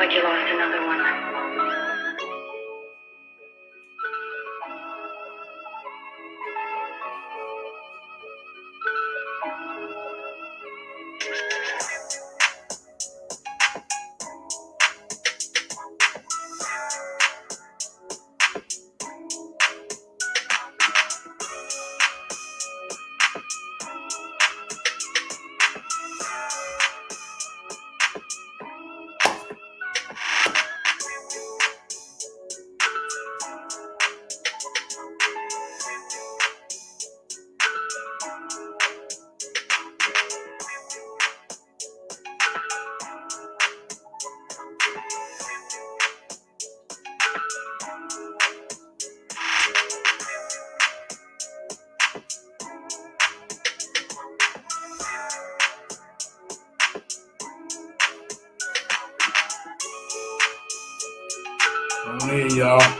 like you lost another one. Come on in, y'all.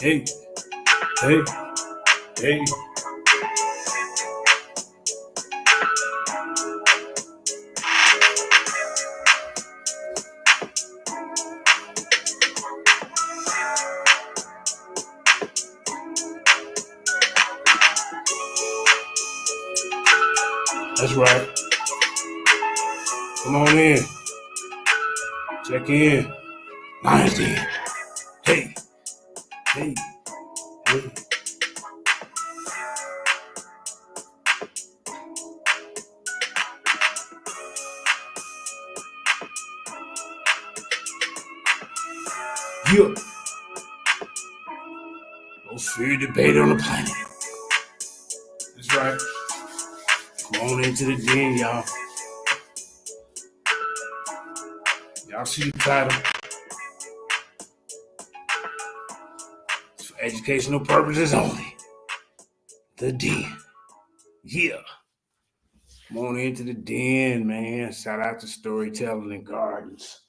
Hey, hey, hey. That's right. Come on in. Check in. Lions in. Hey, hey, hey. Yeah. Most feared debate on the planet. That's right. Come on into the den, y'all. Y'all see the title. It's for educational purposes only. The den. Yeah. Come on into the den, man. Shout out to Storytelling and Gardens.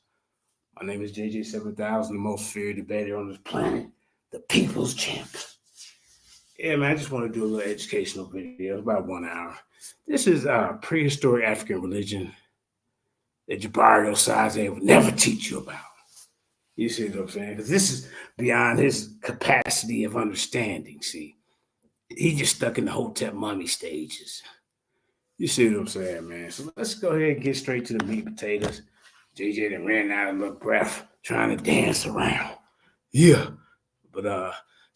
My name is JJ7000, the most feared debater on this planet. The people's champ. Yeah, man, I just want to do a little educational video. It's about 1 hour. This is prehistoric African religion that Jabari Osaze would never teach you about. You see what I'm saying? Because this is beyond his capacity of understanding, see. He just stuck in the Hotep mummy stages. You see what I'm saying, man? So let's go ahead and get straight to the meat and potatoes. JJ done ran out of little breath trying to dance around. Yeah. But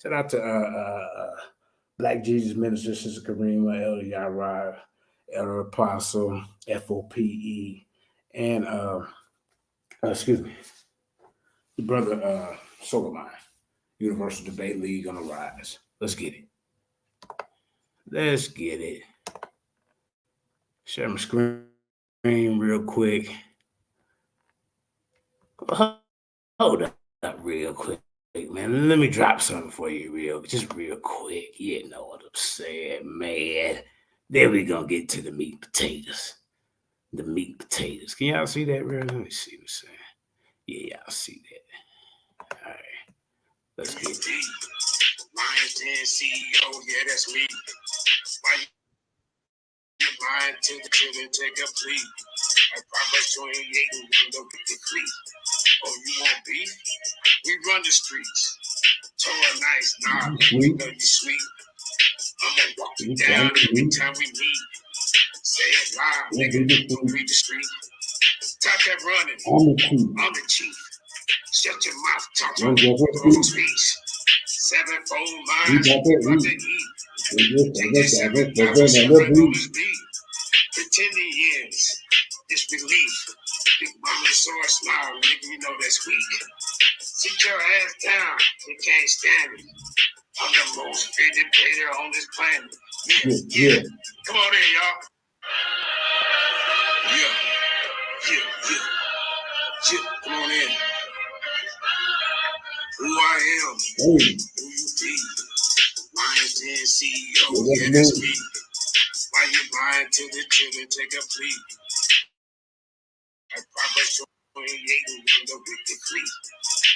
shout out to Black Jesus Minister, Sister Karima, Elder Yarad, Elder Apostle, FOPE, and excuse me, the brother Solomon, Universal Debate League on the rise. Let's get it. Let's get it. Share my screen real quick. Hold up real quick, man. Let me drop something for you real quick. You know what I'm saying, man. Then we gonna get to the meat and potatoes. The meat and potatoes. Can y'all see that real? Let me see what's saying. Yeah, y'all see that. All right. Let's get it. Lions Den CEO, yeah, that's me. Why you lying to the children take a plea? Like Proverbs 28 and don't get the free. Oh, you want beef? We run the streets. Torah nice, nah, we know you sweet. I'm gonna walk you down every time we meet. Say it loud, nigga, don't read the street. Top that running, I'm the chief. Shut your mouth, talk to the speech. 7-fold lines, about to eat. Take 7,000 on this beat. Pretending years, disbelief. Big mama saw a smile, nigga, you know that's weak. Sit your ass down, you can't stand it. I'm the most feared debater on this planet. Yeah. Come on in, y'all. Come on in. Who I am, who you be. Lions Den CEO, yeah, that's me. Why you lying to the children? Take a plea. Like Proverbs 28 and the wicked flee.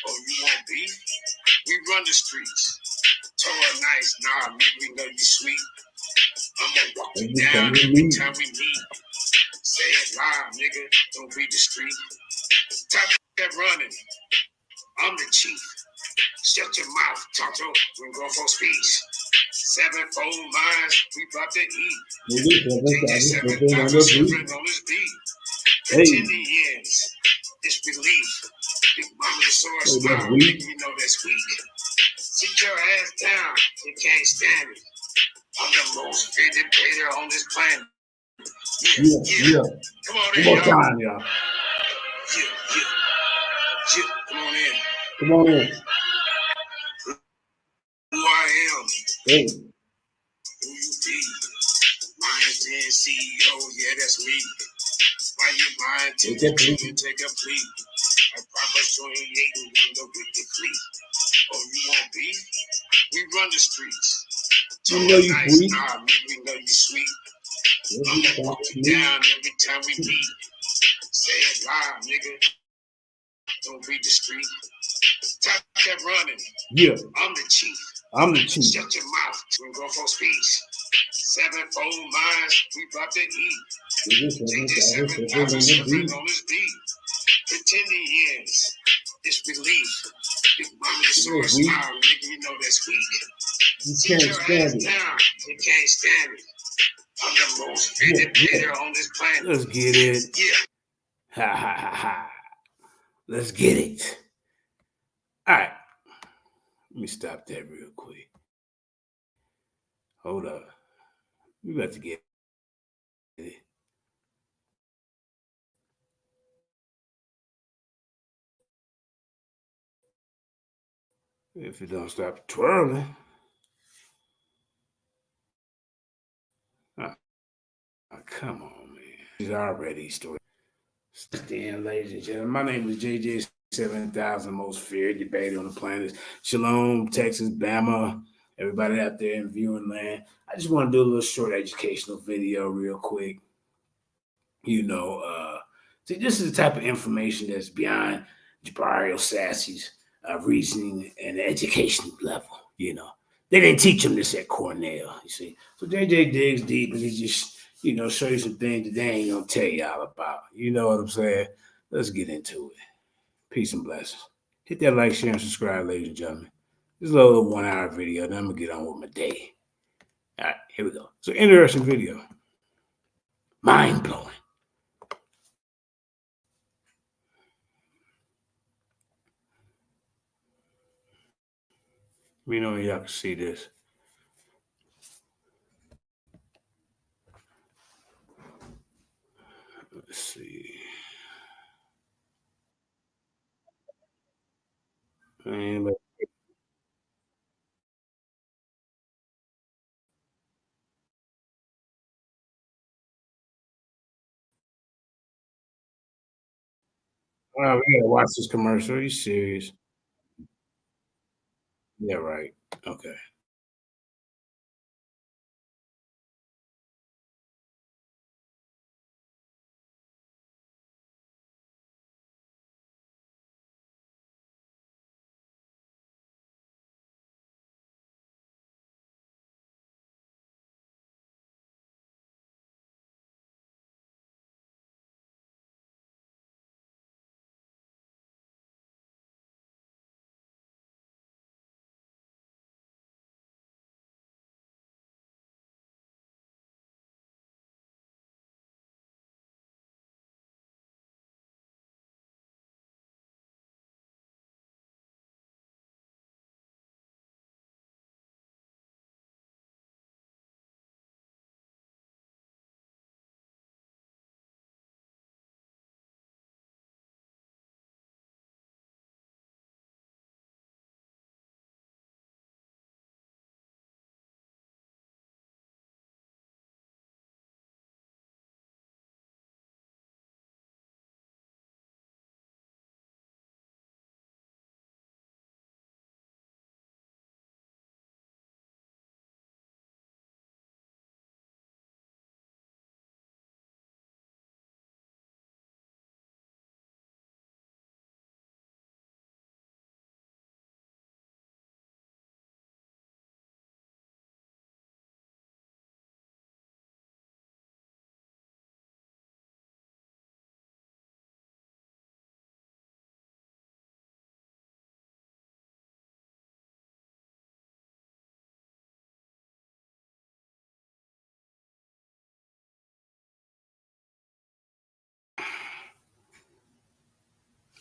Oh, you want beef? We run the streets. Torah nice, nah, make me know you sweet. I'ma walk you down every time we meet. Say it loud, nigga, don't read the street. Top that running, I'm the chief. Shut your mouth, Tonto, when go for speech. 7-fold lines, we about to eat. JJ 7,000 on this beat. Pretending disbelief. Big mama the source smile, make me know that's weak. Sit your ass down, you can't stand it. I'm the most feared debater on this planet. Yeah. Come on in, y'all. Time, y'all. Yeah. Come on in. Come on in. Who I am. Hey. Who you be. Lions Den CEO, yeah, that's me. Why you lying to the children? Take a plea. I Proverbs 28 and the wicked flee. Oh, you want beef? We run the streets. You know you nice, sweet. Nah, make me know you sweet. I'ma walk you down every time we meet. Say it loud, nigga. Don't read the street. Top kept running. Yeah. I'm the chief. Shut your mouth. We're going for speech. 7-fold lines, we about to eat. JJ 7,000 on this beat. Pretending disbelief. Big mama the source smile, making you know that's weak. You can't stand it. Down. You can't stand it. I'm the most fitted player on this planet. Let's get it. Yeah. Ha ha ha ha. Let's get it. All right. Let me stop that real quick. Hold up. We about to get it. If it don't stop twirling. Oh, come on, man. It's already story. Stand, ladies and gentlemen. My name is JJ 7,000, most feared debater on the planet. Shalom, Texas, Bama, everybody out there in viewing land. I just want to do a little short educational video real quick. See, this is the type of information that's beyond Jabari Osassy's reasoning and education level. They didn't teach him this at Cornell. You see, so JJ digs deep and he just show you some things that they ain't gonna tell y'all about. You know what I'm saying? Let's get into it. Peace and blessings. Hit that like, share, and subscribe, ladies and gentlemen. This is a little 1 hour video. Then I'm gonna get on with my day. All right, here we go. So interesting video. Mind blowing. We know y'all can see this. Let's see. Man, oh, we gotta watch this commercial. Are you serious? Yeah, right. Okay.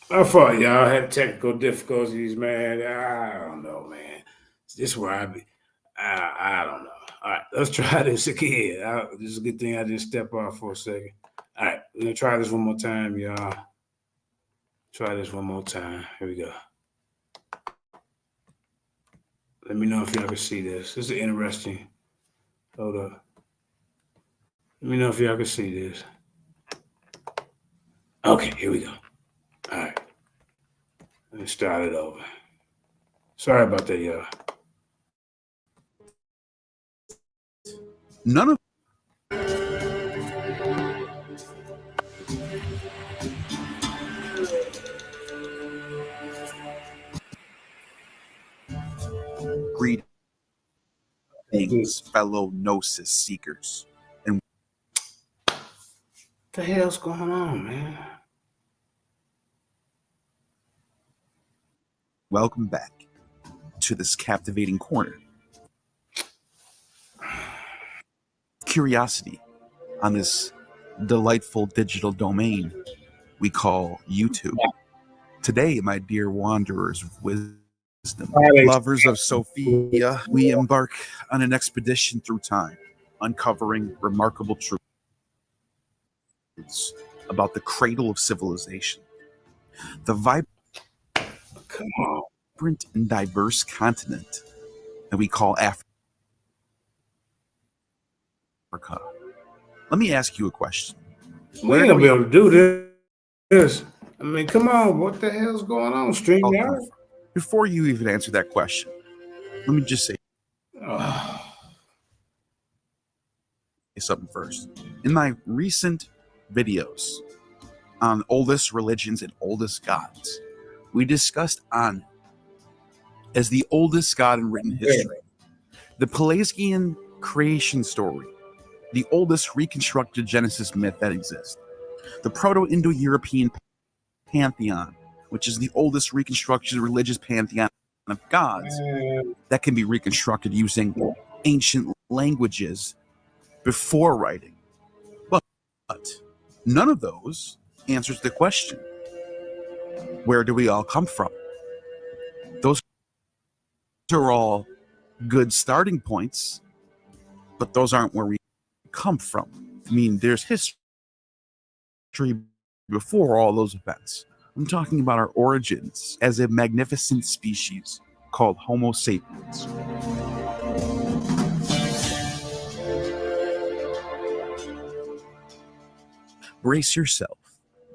My fault, y'all. I had technical difficulties, man. I don't know, man. This is where I be. I don't know. All right, let's try this again. This is a good thing I didn't step off for a second. All right, we're gonna try this one more time, y'all. Try this one more time. Here we go. Let me know if y'all can see this. This is interesting. Hold up. Let me know if y'all can see this. Okay, here we go. All right. Let me start it over. Sorry about that, y'all. None of greetings, fellow Gnosis seekers. And what the hell's going on, man? welcome back to this captivating corner. Curiosity on this delightful digital domain we call YouTube. Today, my dear wanderers of wisdom, lovers of Sophia, we embark on an expedition through time, uncovering remarkable truths about the cradle of civilization, the vibrant and diverse continent that we call Africa. Let me ask you a question. We ain't gonna be able to do this. I mean, come on, what the hell's going on, StreamYard? Before you even answer that question, let me just say something first. In my recent videos on oldest religions and oldest gods, we discussed Anu as the oldest god in written history, the Pelasgian creation story, the oldest reconstructed Genesis myth that exists, the Proto-Indo-European pantheon, which is the oldest reconstructed religious pantheon of gods that can be reconstructed using ancient languages before writing. But none of those answers the question, where do we all come from? Those are all good starting points, but those aren't where we come from. I mean, there's history before all those events. I'm talking about our origins as a magnificent species called Homo sapiens. Brace yourself,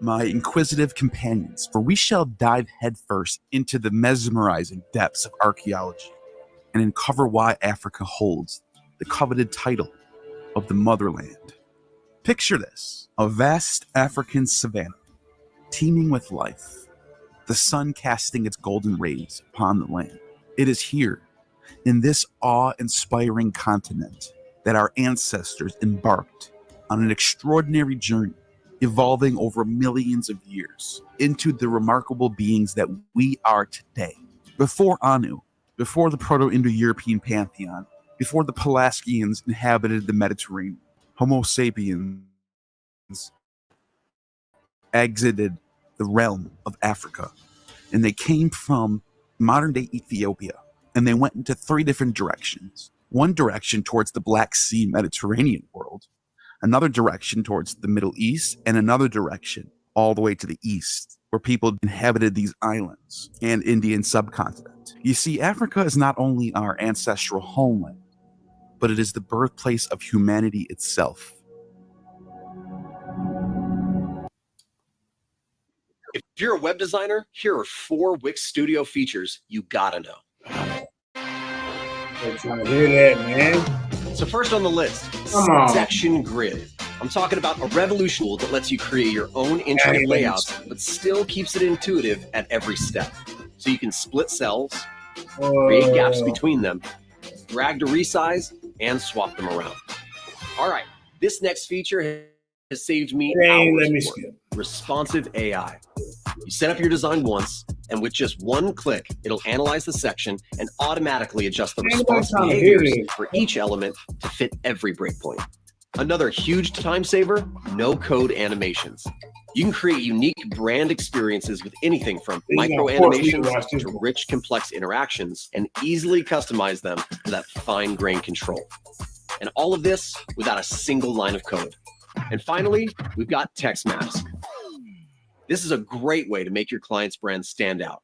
my inquisitive companions, for we shall dive headfirst into the mesmerizing depths of archaeology and uncover why Africa holds the coveted title of the motherland. Picture this: a vast African savanna, teeming with life, the sun casting its golden rays upon the land. It is here, in this awe-inspiring continent, that our ancestors embarked on an extraordinary journey, evolving over millions of years into the remarkable beings that we are today. Before Anu, before the Proto-Indo-European pantheon, before the Pelasgians inhabited the Mediterranean, Homo sapiens exited the realm of Africa, and they came from modern-day Ethiopia, and they went into three different directions. One direction towards the Black Sea Mediterranean world, another direction towards the Middle East, and another direction all the way to the east, where people inhabited these islands and Indian subcontinent. You see, Africa is not only our ancestral homeland, but it is the birthplace of humanity itself. If you're a web designer, here are 4 Wix Studio features you gotta know. I'm trying to hear that, man. So first on the list, Section Grid. I'm talking about a revolution tool that lets you create your own intricate layouts, but still keeps it intuitive at every step. So you can split cells, create gaps between them, drag to resize, and swap them around. All right, this next feature has saved me hours of work. Responsive AI. You set up your design once, and with just one click, it'll analyze the section and automatically adjust the response behaviors for each element to fit every breakpoint. Another huge time saver, no code animations. You can create unique brand experiences with anything from You micro know, of course, we animations can watch this to one. rich, complex interactions and easily customize them for that fine-grained control. And all of this without a single line of code. And finally, we've got Text Mask. This is a great way to make your client's brand stand out.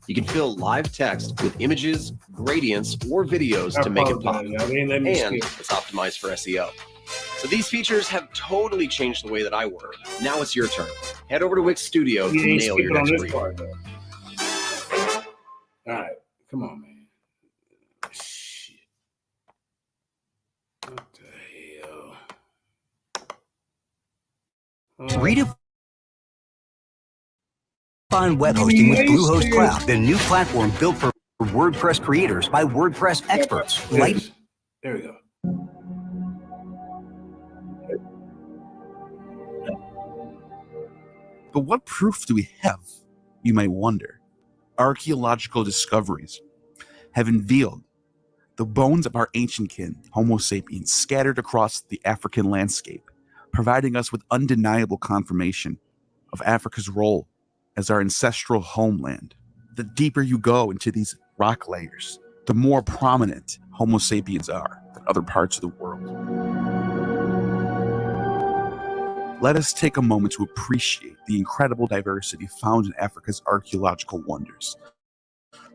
You can fill live text with images, gradients, or videos to make it pop. Y'all didn't let And me skip. it's optimized for SEO. So these features have totally changed the way that I work. Now it's your turn. Head over to Wix Studio to You ain't nail your skipping on next this brief. part, though. All right, come on, man. Shit. What the hell? Redefine web hosting with Bluehost Cloud, the new platform built for WordPress creators by WordPress experts. There we go. But what proof do we have, you might wonder? Archaeological discoveries have unveiled the bones of our ancient kin, Homo sapiens, scattered across the African landscape, providing us with undeniable confirmation of Africa's role as our ancestral homeland. The deeper you go into these rock layers, the more prominent Homo sapiens are than other parts of the world. Let us take a moment to appreciate the incredible diversity found in Africa's archaeological wonders.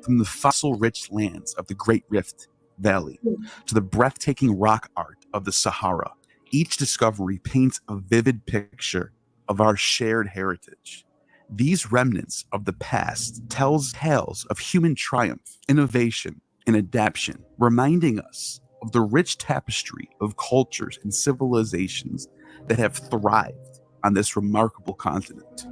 From the fossil-rich lands of the Great Rift Valley to the breathtaking rock art of the Sahara, each discovery paints a vivid picture of our shared heritage. These remnants of the past tells tales of human triumph, innovation, and adaptation, reminding us of the rich tapestry of cultures and civilizations that have thrived on this remarkable continent.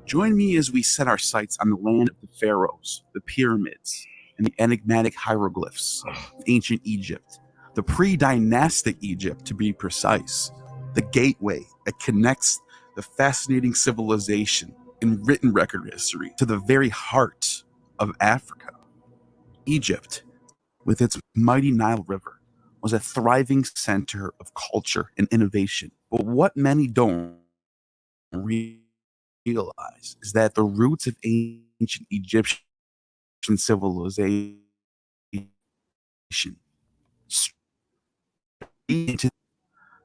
Join me as we set our sights on the land of the pharaohs, the pyramids, and the enigmatic hieroglyphs of ancient Egypt, the pre-dynastic Egypt to be precise, the gateway that connects the fascinating civilization in written record history to the very heart of Africa. Egypt, with its mighty Nile River, was a thriving center of culture and innovation. But what many don't realize is that the roots of ancient Egyptian civilization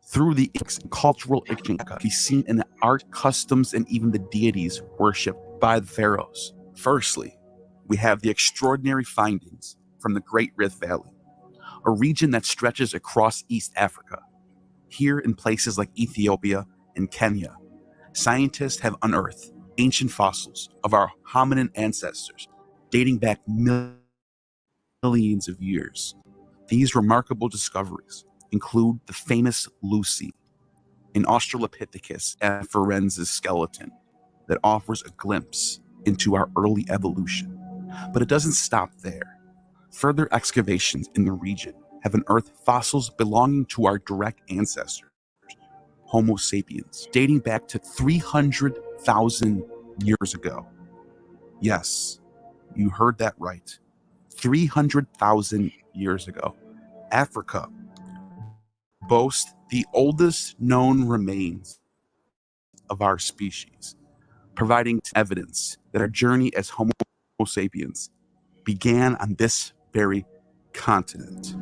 through the cultural exchange can be seen in the art, customs, and even the deities worshipped by the pharaohs. Firstly, we have the extraordinary findings from the Great Rift Valley, a region that stretches across East Africa. Here in places like Ethiopia and Kenya, scientists have unearthed ancient fossils of our hominin ancestors dating back millions of years. These remarkable discoveries include the famous Lucy, an Australopithecus afarensis skeleton that offers a glimpse into our early evolution. But it doesn't stop there. Further excavations in the region have unearthed fossils belonging to our direct ancestors, Homo sapiens, dating back to 300,000 years ago. Yes, you heard that right. 300,000 years ago. Africa boasts the oldest known remains of our species, providing evidence that our journey as Homo sapiens began on this very continent.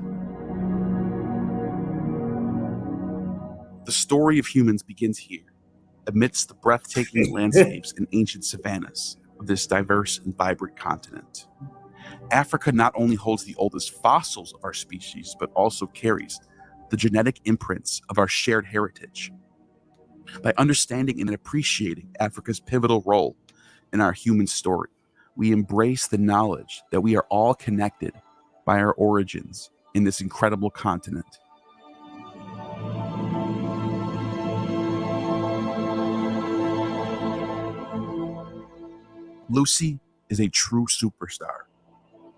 The story of humans begins here, amidst the breathtaking landscapes and ancient savannas of this diverse and vibrant continent. Africa not only holds the oldest fossils of our species, but also carries the genetic imprints of our shared heritage. By understanding and appreciating Africa's pivotal role in our human story, we embrace the knowledge that we are all connected by our origins in this incredible continent. Lucy is a true superstar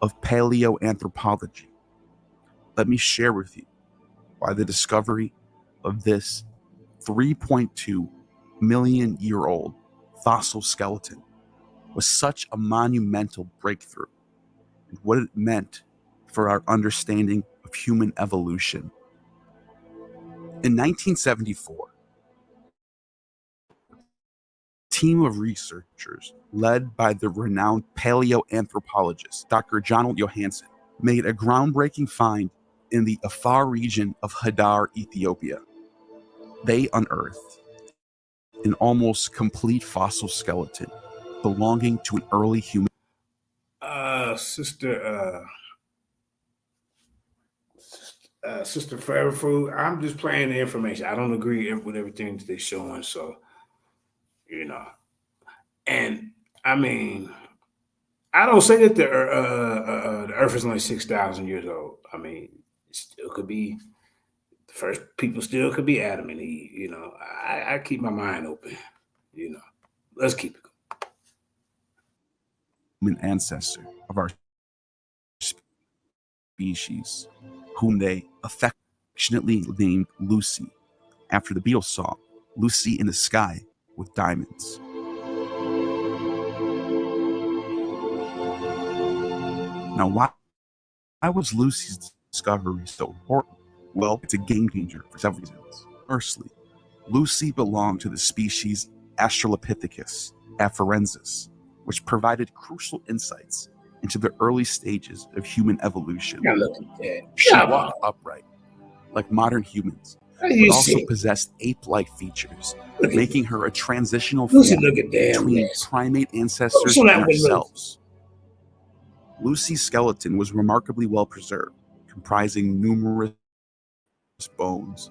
of paleoanthropology. Let me share with you why the discovery of this 3.2 million year old fossil skeleton was such a monumental breakthrough and what it meant for our understanding of human evolution. In 1974, a team of researchers led by the renowned paleoanthropologist Dr. John Johansen made a groundbreaking find in the Afar region of Hadar, Ethiopia. They unearthed an almost complete fossil skeleton belonging to an early human. Sister Forever Food, I'm just playing the information. I don't agree with everything that they're showing, so and I mean, I don't say that the Earth is only 6,000 years old. I mean, it still could be the first people. Still could be Adam and Eve. I keep my mind open. Let's keep it going. Human ancestor of our species, whom they affectionately named Lucy, after the Beatles song "Lucy in the Sky with Diamonds." Now, why was Lucy's discovery so important? Well, it's a game changer for several reasons. Firstly, Lucy belonged to the species Australopithecus afarensis, which provided crucial insights into the early stages of human evolution. Now look at that. She walked upright, like modern humans, but also possessed ape-like features, making her a transitional form between primate ancestors and ourselves. Lucy's skeleton was remarkably well preserved, comprising numerous bones,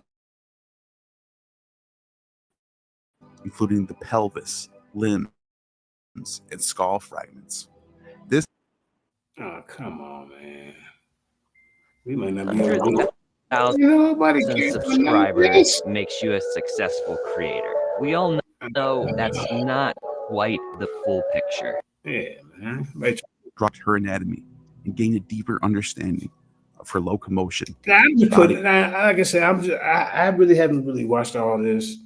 including the pelvis, limbs, and skull fragments. Oh, come on, man. We might not be able to. 100,000 subscribers makes you a successful creator. We all know that's not quite the full picture. Yeah, man. Dropped her anatomy and gained a deeper understanding of her locomotion. I'm just putting, like I said, I really haven't really watched all this.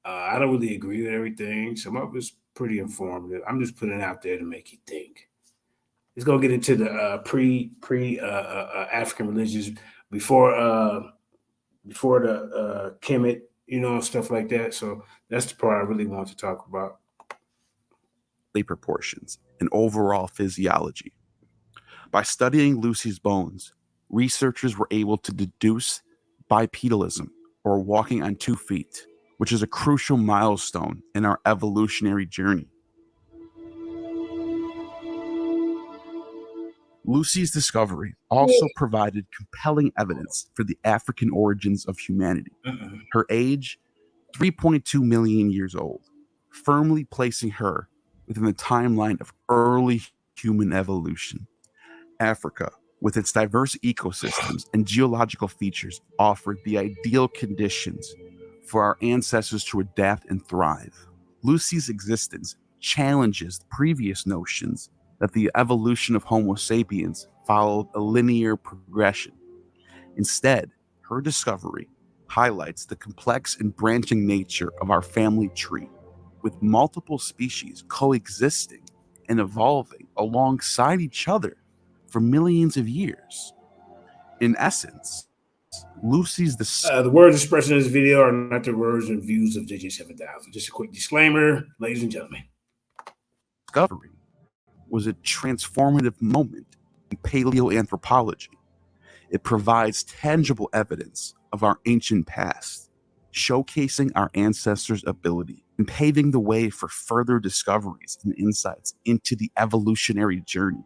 I don't really agree with everything. Some of it's pretty informative. I'm just putting it out there to make you think. It's gonna get into the pre African religions before the Kemet, stuff like that. So that's the part I really want to talk about. Proportions and overall physiology. By studying Lucy's bones, researchers were able to deduce bipedalism, or walking on 2 feet, which is a crucial milestone in our evolutionary journey. Lucy's discovery also provided compelling evidence for the African origins of humanity. Her age, 3.2 million years old, firmly placing her within the timeline of early human evolution. Africa, with its diverse ecosystems and geological features, offered the ideal conditions for our ancestors to adapt and thrive. Lucy's existence challenges previous notions that the evolution of Homo sapiens followed a linear progression. Instead, her discovery highlights the complex and branching nature of our family tree, with multiple species coexisting and evolving alongside each other for millions of years. In essence, Lucy's the words expressed in this video are not the words and views of JJ7000. Just a quick disclaimer, ladies and gentlemen. Discovery was a transformative moment in paleoanthropology. It provides tangible evidence of our ancient past, showcasing our ancestors' ability and paving the way for further discoveries and insights into the evolutionary journey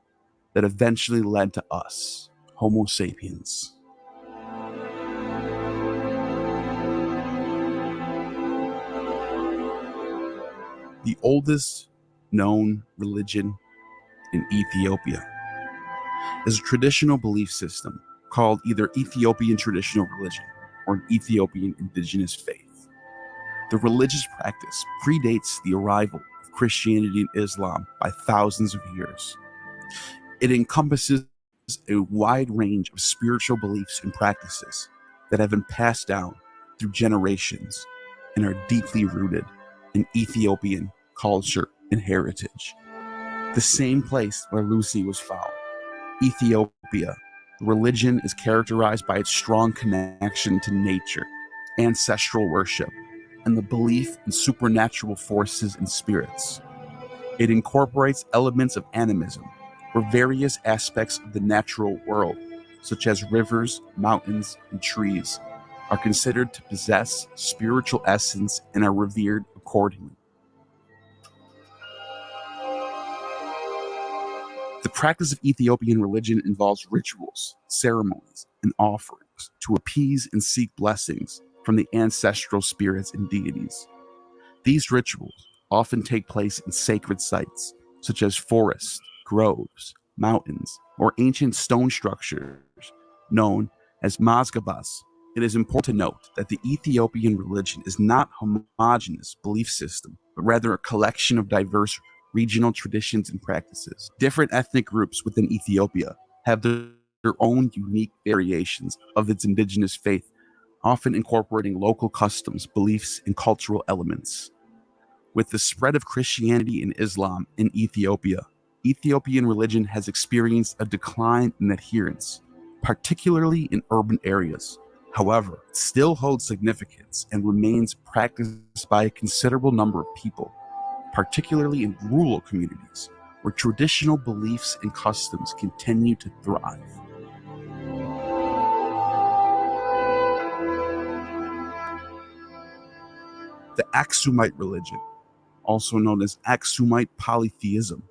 that eventually led to us, Homo sapiens. The oldest known religion in Ethiopia is a traditional belief system called either Ethiopian traditional religion or an Ethiopian indigenous faith. The religious practice predates the arrival of Christianity and Islam by thousands of years. It encompasses a wide range of spiritual beliefs and practices that have been passed down through generations and are deeply rooted in Ethiopian culture and heritage. The same place where Lucy was found, Ethiopia, religion is characterized by its strong connection to nature ancestral worship, and the belief in supernatural forces and spirits. It incorporates elements of animism, where various aspects of the natural world, such as rivers, mountains, and trees, are considered to possess spiritual essence and are revered accordingly. The practice of Ethiopian religion involves rituals, ceremonies, and offerings to appease and seek blessings from the ancestral spirits and deities. These rituals often take place in sacred sites, such as forests, groves, mountains, or ancient stone structures known as mazgabas. It is important to note that the Ethiopian religion is not a homogeneous belief system, but rather a collection of diverse regional traditions and practices. Different ethnic groups within Ethiopia have their own unique variations of its indigenous faith, often incorporating local customs, beliefs, and cultural elements. With the spread of Christianity and Islam in Ethiopia, Ethiopian religion has experienced a decline in adherence, particularly in urban areas. However, it still holds significance and remains practiced by a considerable number of people, particularly in rural communities, where traditional beliefs and customs continue to thrive. The Aksumite religion, also known as Aksumite polytheism,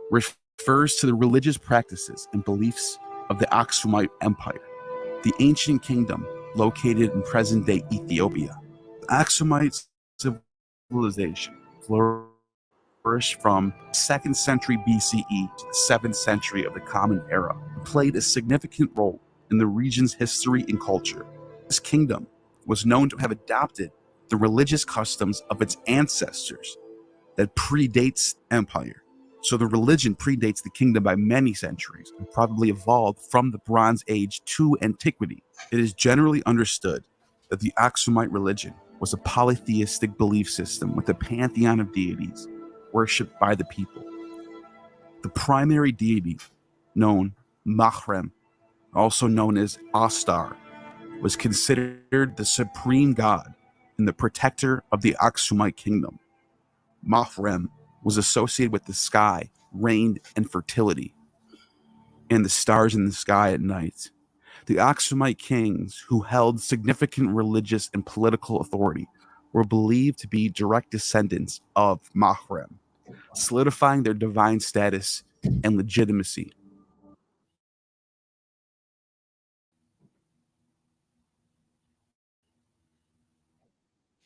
refers to the religious practices and beliefs of the Aksumite Empire, the ancient kingdom located in present-day Ethiopia. The Aksumite civilization flourished from 2nd century BCE to the 7th century of the Common Era, and played a significant role in the region's history and culture. This kingdom was known to have adopted the religious customs of its ancestors that predates empire. So the religion predates the kingdom by many centuries and probably evolved from the Bronze Age to antiquity. It is generally understood that the Aksumite religion was a polytheistic belief system with a pantheon of deities worshipped by the people. The primary deity, known Mahrem, also known as Astar, was considered the supreme god and the protector of the Aksumite kingdom. Mahrem was associated with the sky, rain, and fertility, and the stars in the sky at night. The Aksumite kings, who held significant religious and political authority, were believed to be direct descendants of Mahrem, solidifying their divine status and legitimacy.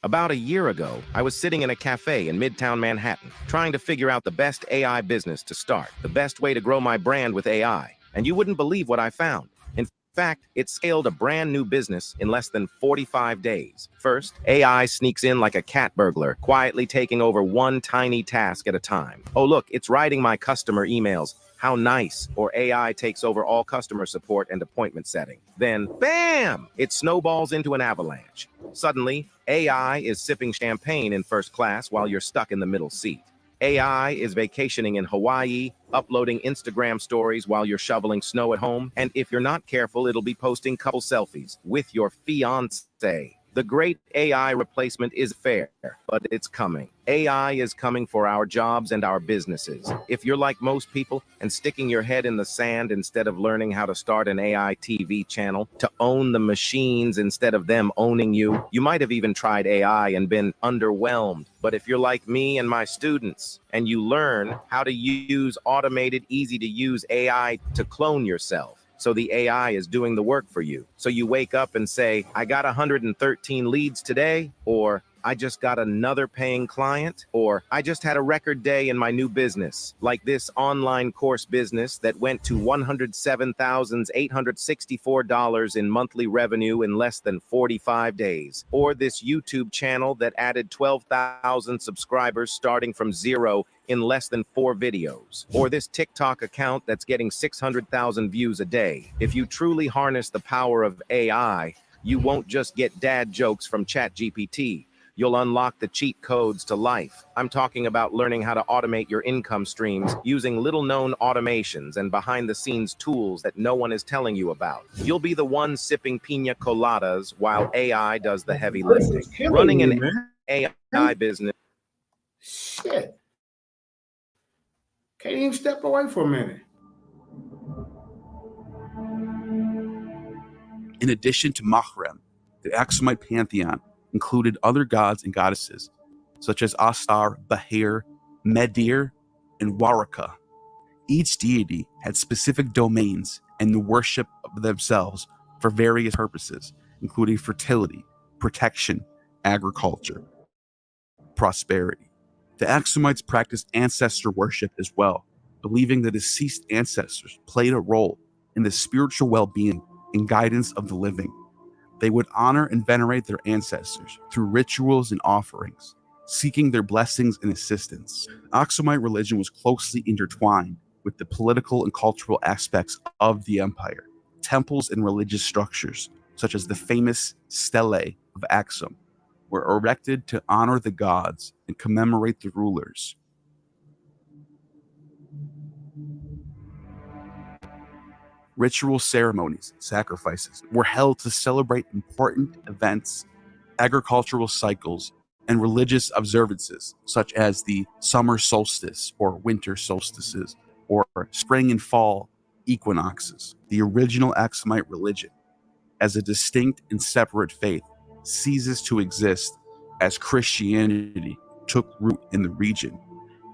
About a year ago, I was sitting in a cafe in Midtown Manhattan, trying to figure out the best AI business to start, the best way to grow my brand with AI. And you wouldn't believe what I found. In fact, it scaled a brand new business in less than 45 days. First, AI sneaks in like a cat burglar, quietly taking over one tiny task at a time. Oh, look, it's writing my customer emails. How nice. Or AI takes over all customer support and appointment setting. Then, bam! It snowballs into an avalanche. Suddenly, AI is sipping champagne in first class while you're stuck in the middle seat. AI is vacationing in Hawaii, uploading Instagram stories while you're shoveling snow at home. And if you're not careful, it'll be posting couple selfies with your fiancé. The great AI replacement is fair, but it's coming. AI is coming for our jobs and our businesses. If you're like most people and sticking your head in the sand instead of learning how to start an AI TV channel, to own the machines instead of them owning you, you might have even tried AI and been underwhelmed. But if you're like me and my students, and you learn how to use automated, easy-to-use AI to clone yourself, so the AI is doing the work for you. So you wake up and say, I got 113 leads today, or I just got another paying client, or I just had a record day in my new business, like this online course business that went to $107,864 in monthly revenue in less than 45 days, or this YouTube channel that added 12,000 subscribers starting from zero in less than 4 videos, or this TikTok account that's getting 600,000 views a day. If you truly harness the power of AI, you won't just get dad jokes from ChatGPT. You'll unlock the cheat codes to life. I'm talking about learning how to automate your income streams using little-known automations and behind-the-scenes tools that no one is telling you about. You'll be the one sipping pina coladas while AI does the heavy lifting. Running an AI business. Shit. Can't even step away for a minute. In addition to Mahrem, the Aksumite pantheon included other gods and goddesses, such as Astar, Bahir, Medir, and Waraka. Each deity had specific domains and the worship of themselves for various purposes, including fertility, protection, agriculture, prosperity. The Aksumites practiced ancestor worship as well, believing that deceased ancestors played a role in the spiritual well-being and guidance of the living. They would honor and venerate their ancestors through rituals and offerings, seeking their blessings and assistance. Aksumite religion was closely intertwined with the political and cultural aspects of the empire. Temples and religious structures, such as the famous Stele of Aksum, were erected to honor the gods and commemorate the rulers. Ritual ceremonies, sacrifices, were held to celebrate important events, agricultural cycles, and religious observances, such as the summer solstice or winter solstices, or spring and fall equinoxes. The original Aksumite religion, as a distinct and separate faith, ceases to exist as Christianity took root in the region.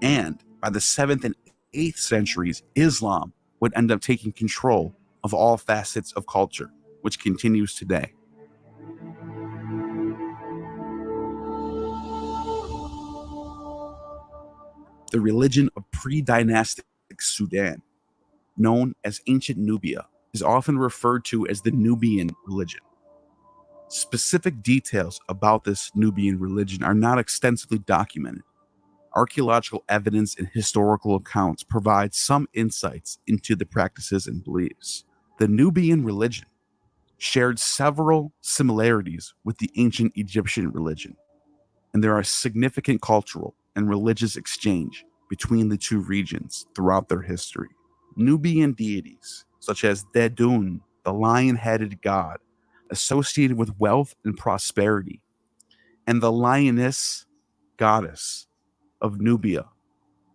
And by the 7th and 8th centuries, Islam would end up taking control of all facets of culture, which continues today. The religion of pre-dynastic Sudan, known as ancient Nubia, is often referred to as the Nubian religion. Specific details about this Nubian religion are not extensively documented. Archaeological evidence and historical accounts provide some insights into the practices and beliefs. The Nubian religion shared several similarities with the ancient Egyptian religion, and there are significant cultural and religious exchange between the two regions throughout their history. Nubian deities, such as Dedun, the lion-headed god, associated with wealth and prosperity, and the lioness goddess of Nubia,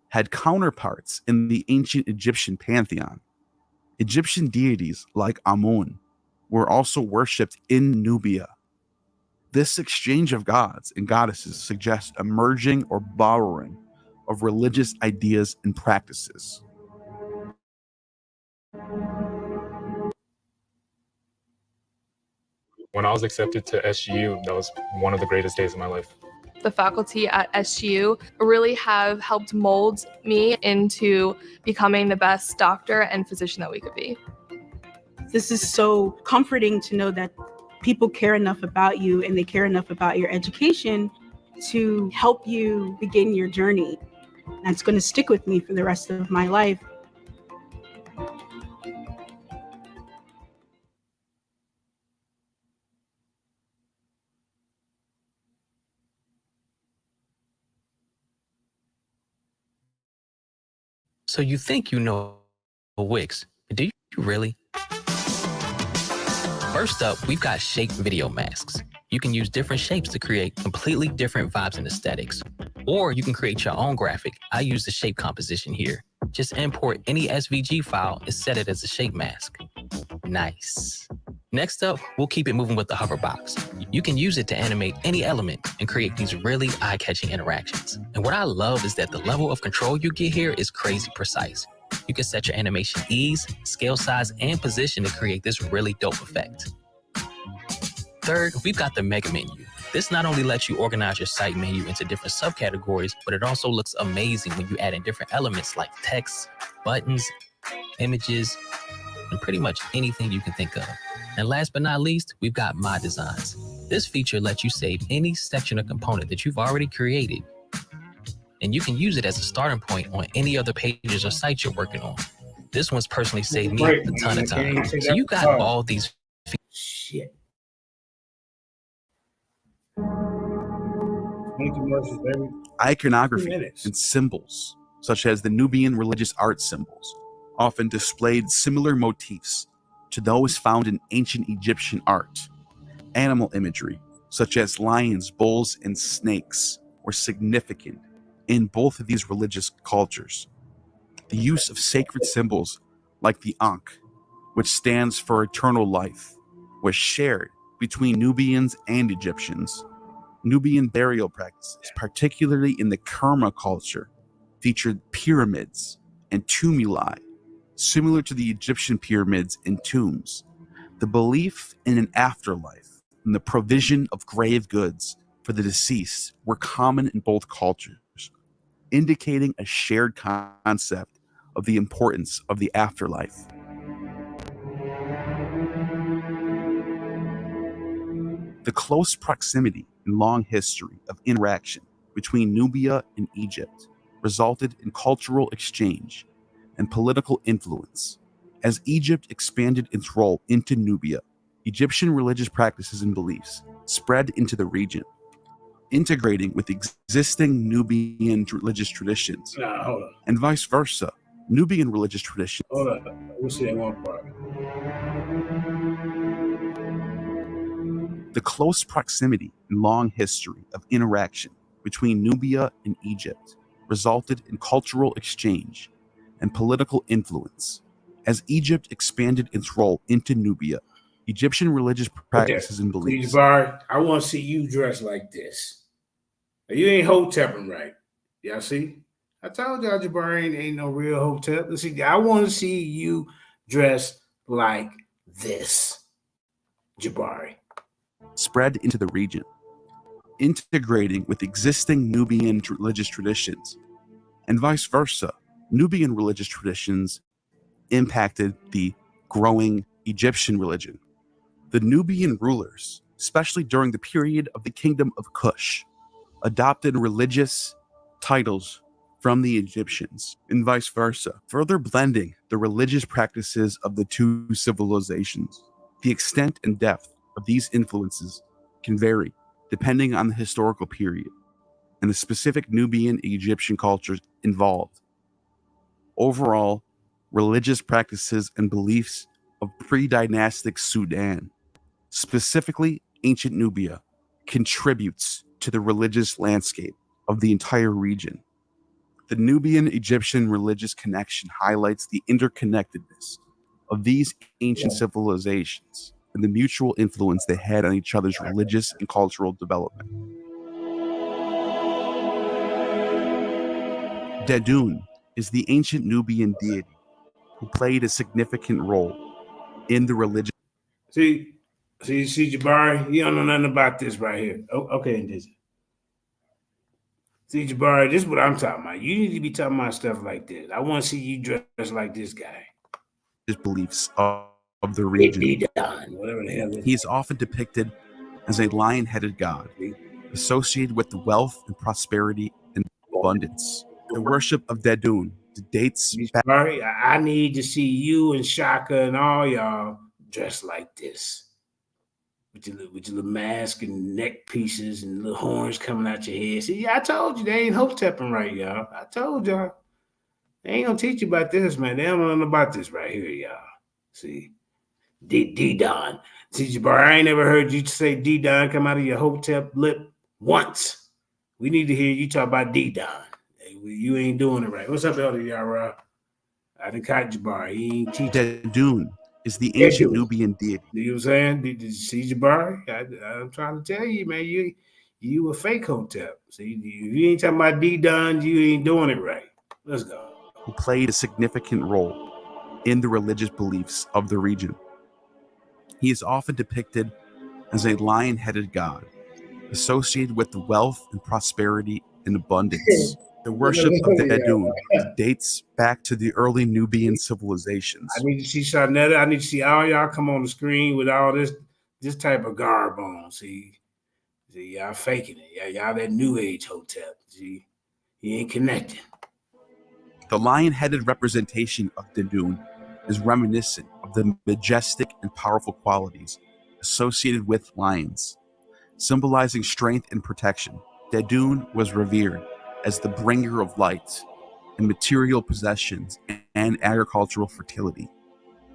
had counterparts in the ancient Egyptian pantheon. Egyptian deities like Amun were also worshipped in Nubia. This exchange of gods and goddesses suggests a merging or borrowing of religious ideas and practices. When I was accepted to SGU, that was one of the greatest days of my life. The faculty at SGU really have helped mold me into becoming the best doctor and physician that we could be. This is so comforting to know that people care enough about you and they care enough about your education to help you begin your journey. That's going to stick with me for the rest of my life. So you think you know Wix, but do you really? First up, we've got shape video masks. You can use different shapes to create completely different vibes and aesthetics. Or you can create your own graphic. I use the shape composition here. Just import any SVG file and set it as a shape mask. Nice. Next up, we'll keep it moving with the hover box. You can use it to animate any element and create these really eye-catching interactions. And what I love is that the level of control you get here is crazy precise. You can set your animation ease, scale size, and position to create this really dope effect. Third, we've got the mega menu. This not only lets you organize your site menu into different subcategories, but it also looks amazing when you add in different elements like text, buttons, images, and pretty much anything you can think of. And last but not least, we've got My Designs. This feature lets you save any section or component that you've already created, and you can use it as a starting point on any other pages or sites you're working on. This one's personally saved me a ton of time. So you got all these. Shit. Iconography minutes. and symbols, such as the Nubian religious art symbols, often displayed similar motifs to those found in ancient Egyptian art. Animal imagery, such as lions, bulls, and snakes, were significant in both of these religious cultures. The use of sacred symbols like the Ankh, which stands for eternal life, was shared between Nubians and Egyptians. Nubian burial practices, particularly in the Kerma culture, featured pyramids and tumuli, similar to the Egyptian pyramids and tombs. The belief in an afterlife and the provision of grave goods for the deceased were common in both cultures, indicating a shared concept of the importance of the afterlife. The close proximity and long history of interaction between Nubia and Egypt resulted in cultural exchange and political influence. As Egypt expanded its role into Nubia, Egyptian religious practices and beliefs spread into the region, integrating with existing Nubian religious traditions, and vice versa. Nubian religious traditions. Hold up. We'll see that one part. The close proximity and long history of interaction between Nubia and Egypt resulted in cultural exchange and political influence. As Egypt expanded its role into Nubia, Egyptian religious practices and beliefs. Jabari, I want to see you dressed like this. You ain't hotepping right. Y'all see? I told y'all Jabari ain't no real hotep. Listen, I want to see you dressed like this, Jabari. Spread into the region, integrating with existing Nubian religious traditions, and vice versa. Nubian religious traditions impacted the growing Egyptian religion. The Nubian rulers, especially during the period of the Kingdom of Kush, adopted religious titles from the Egyptians, and vice versa, further blending the religious practices of the two civilizations. The extent and depth of these influences can vary depending on the historical period and the specific Nubian and Egyptian cultures involved. Overall, religious practices and beliefs of pre-dynastic Sudan, specifically ancient Nubia, contributes to the religious landscape of the entire region. The Nubian-Egyptian religious connection highlights the interconnectedness of these ancient civilizations and the mutual influence they had on each other's religious and cultural development. Dedun is the ancient Nubian deity who played a significant role in the religion. See, Jabari, you don't know nothing about this right here. Oh, okay, Indigenous. See, Jabari, this is what I'm talking about. You need to be talking about stuff like this. I want to see you dressed like this guy. His beliefs of the region. Whatever the hell he is often depicted as a lion-headed god, associated with the wealth and prosperity and abundance. The worship of Dedun dates back. Jabari, I need to see you and Shaka and all y'all dressed like this. With your little mask and neck pieces and little horns coming out your head. See, I told you they ain't hotepping right, y'all. I told y'all. They ain't gonna teach you about this, man. They don't know nothing about this right here, y'all. See, D-Don. See, Jabari, I ain't never heard you say D-Don come out of your hotep lip once. We need to hear you talk about D-Don. Hey, you ain't doing it right. What's up, Elder Yara? I done caught Jabari. He ain't teaching. Dedun is the ancient Nubian deity. You know what I'm saying? Did you see Jabari? I'm trying to tell you, man, you a fake hotep. See, if you ain't talking about D-Don, you ain't doing it right. Let's go. Who played a significant role in the religious beliefs of the region. He is often depicted as a lion-headed god, associated with the wealth and prosperity and abundance. The worship of Dedun dates back to the early Nubian civilizations. I need to see Sharnetta. I need to see all y'all come on the screen with all this type of garb on. See, y'all faking it. Y'all that new age hotep. See, he ain't connecting. The lion-headed representation of Dedun is reminiscent of the majestic and powerful qualities associated with lions, symbolizing strength and protection. Dedun was revered as the bringer of light and material possessions and agricultural fertility.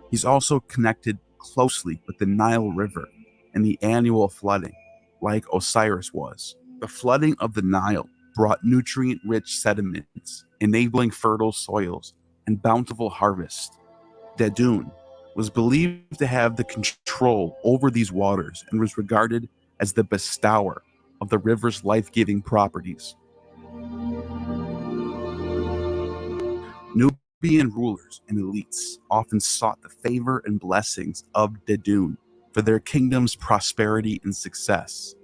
He's also connected closely with the Nile River and the annual flooding, like Osiris was. The flooding of the Nile brought nutrient-rich sediments, enabling fertile soils and bountiful harvests. Dedun was believed to have the control over these waters and was regarded as the bestower of the river's life-giving properties. Nubian rulers and elites often sought the favor and blessings of Dedun for their kingdom's prosperity and success.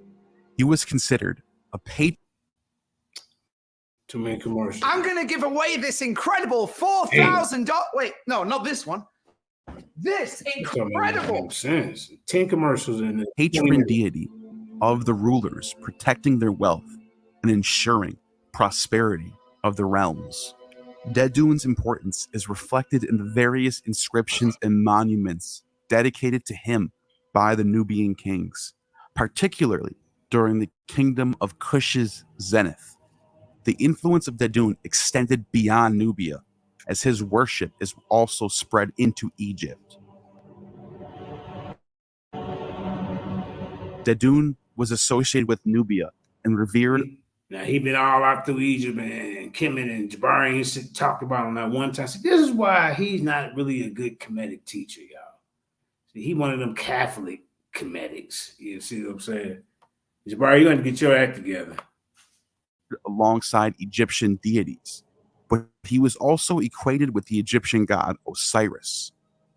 He was considered a patron. Too many commercials. I'm going to give away this incredible $4,000. Wait, no, not this one. This incredible. 10 commercials in it. Patron deity of the rulers, protecting their wealth and ensuring prosperity of the realms. Dedun's importance is reflected in the various inscriptions and monuments dedicated to him by the Nubian kings, particularly during the kingdom of Kush's zenith. The influence of Dedun extended beyond Nubia, as his worship is also spread into Egypt. Dedun was associated with Nubia and revered. Now, he been all out through Egypt, and Kemet and Jabari talked about him that one time. See, this is why he's not really a good Kemetic teacher, y'all. See, he one of them Catholic Kemetics. You see what I'm saying? Jabari, you're going to get your act together. Alongside Egyptian deities, but he was also equated with the Egyptian god Osiris,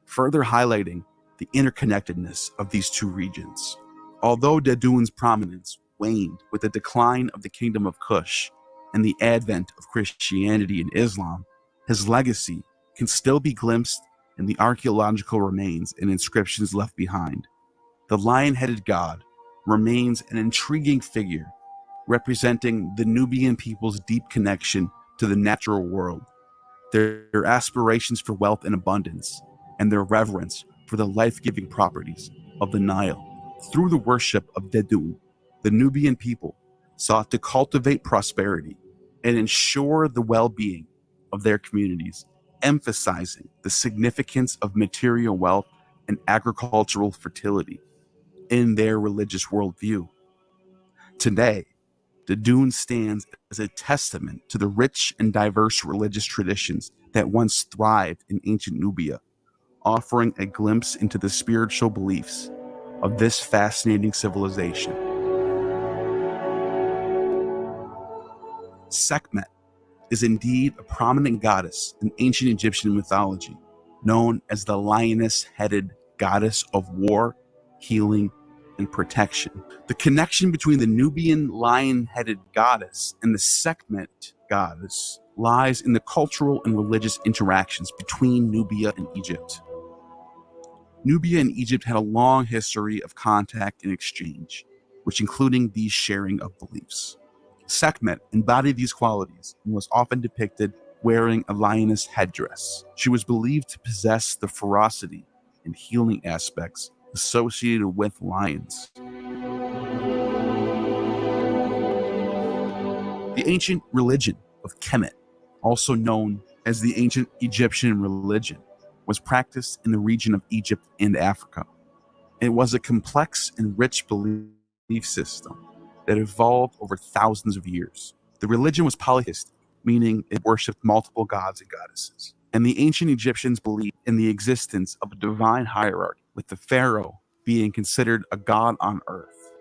further highlighting the interconnectedness of these two regions. Although Dedun's prominence waned with the decline of the kingdom of Kush and the advent of Christianity and Islam, his legacy can still be glimpsed in the archaeological remains and inscriptions left behind. The lion-headed god remains an intriguing figure, representing the Nubian people's deep connection to the natural world, their aspirations for wealth and abundance, and their reverence for the life-giving properties of the Nile. Through the worship of Dedun, the Nubian people sought to cultivate prosperity and ensure the well-being of their communities, emphasizing the significance of material wealth and agricultural fertility in their religious worldview. Today, Dedun stands as a testament to the rich and diverse religious traditions that once thrived in ancient Nubia, offering a glimpse into the spiritual beliefs of this fascinating civilization. Sekhmet is indeed a prominent goddess in ancient Egyptian mythology, known as the lioness-headed goddess of war, healing, and protection. The connection between the Nubian lion-headed goddess and the Sekhmet goddess lies in the cultural and religious interactions between Nubia and Egypt. Nubia and Egypt had a long history of contact and exchange, which including the sharing of beliefs. Sekhmet embodied these qualities and was often depicted wearing a lioness headdress. She was believed to possess the ferocity and healing aspects associated with lions. The ancient religion of Kemet, also known as the ancient Egyptian religion, was practiced in the region of Egypt and Africa. It was a complex and rich belief system that evolved over thousands of years. The religion was polytheistic, meaning it worshipped multiple gods and goddesses. And the ancient Egyptians believed in the existence of a divine hierarchy, with the pharaoh being considered a god on earth.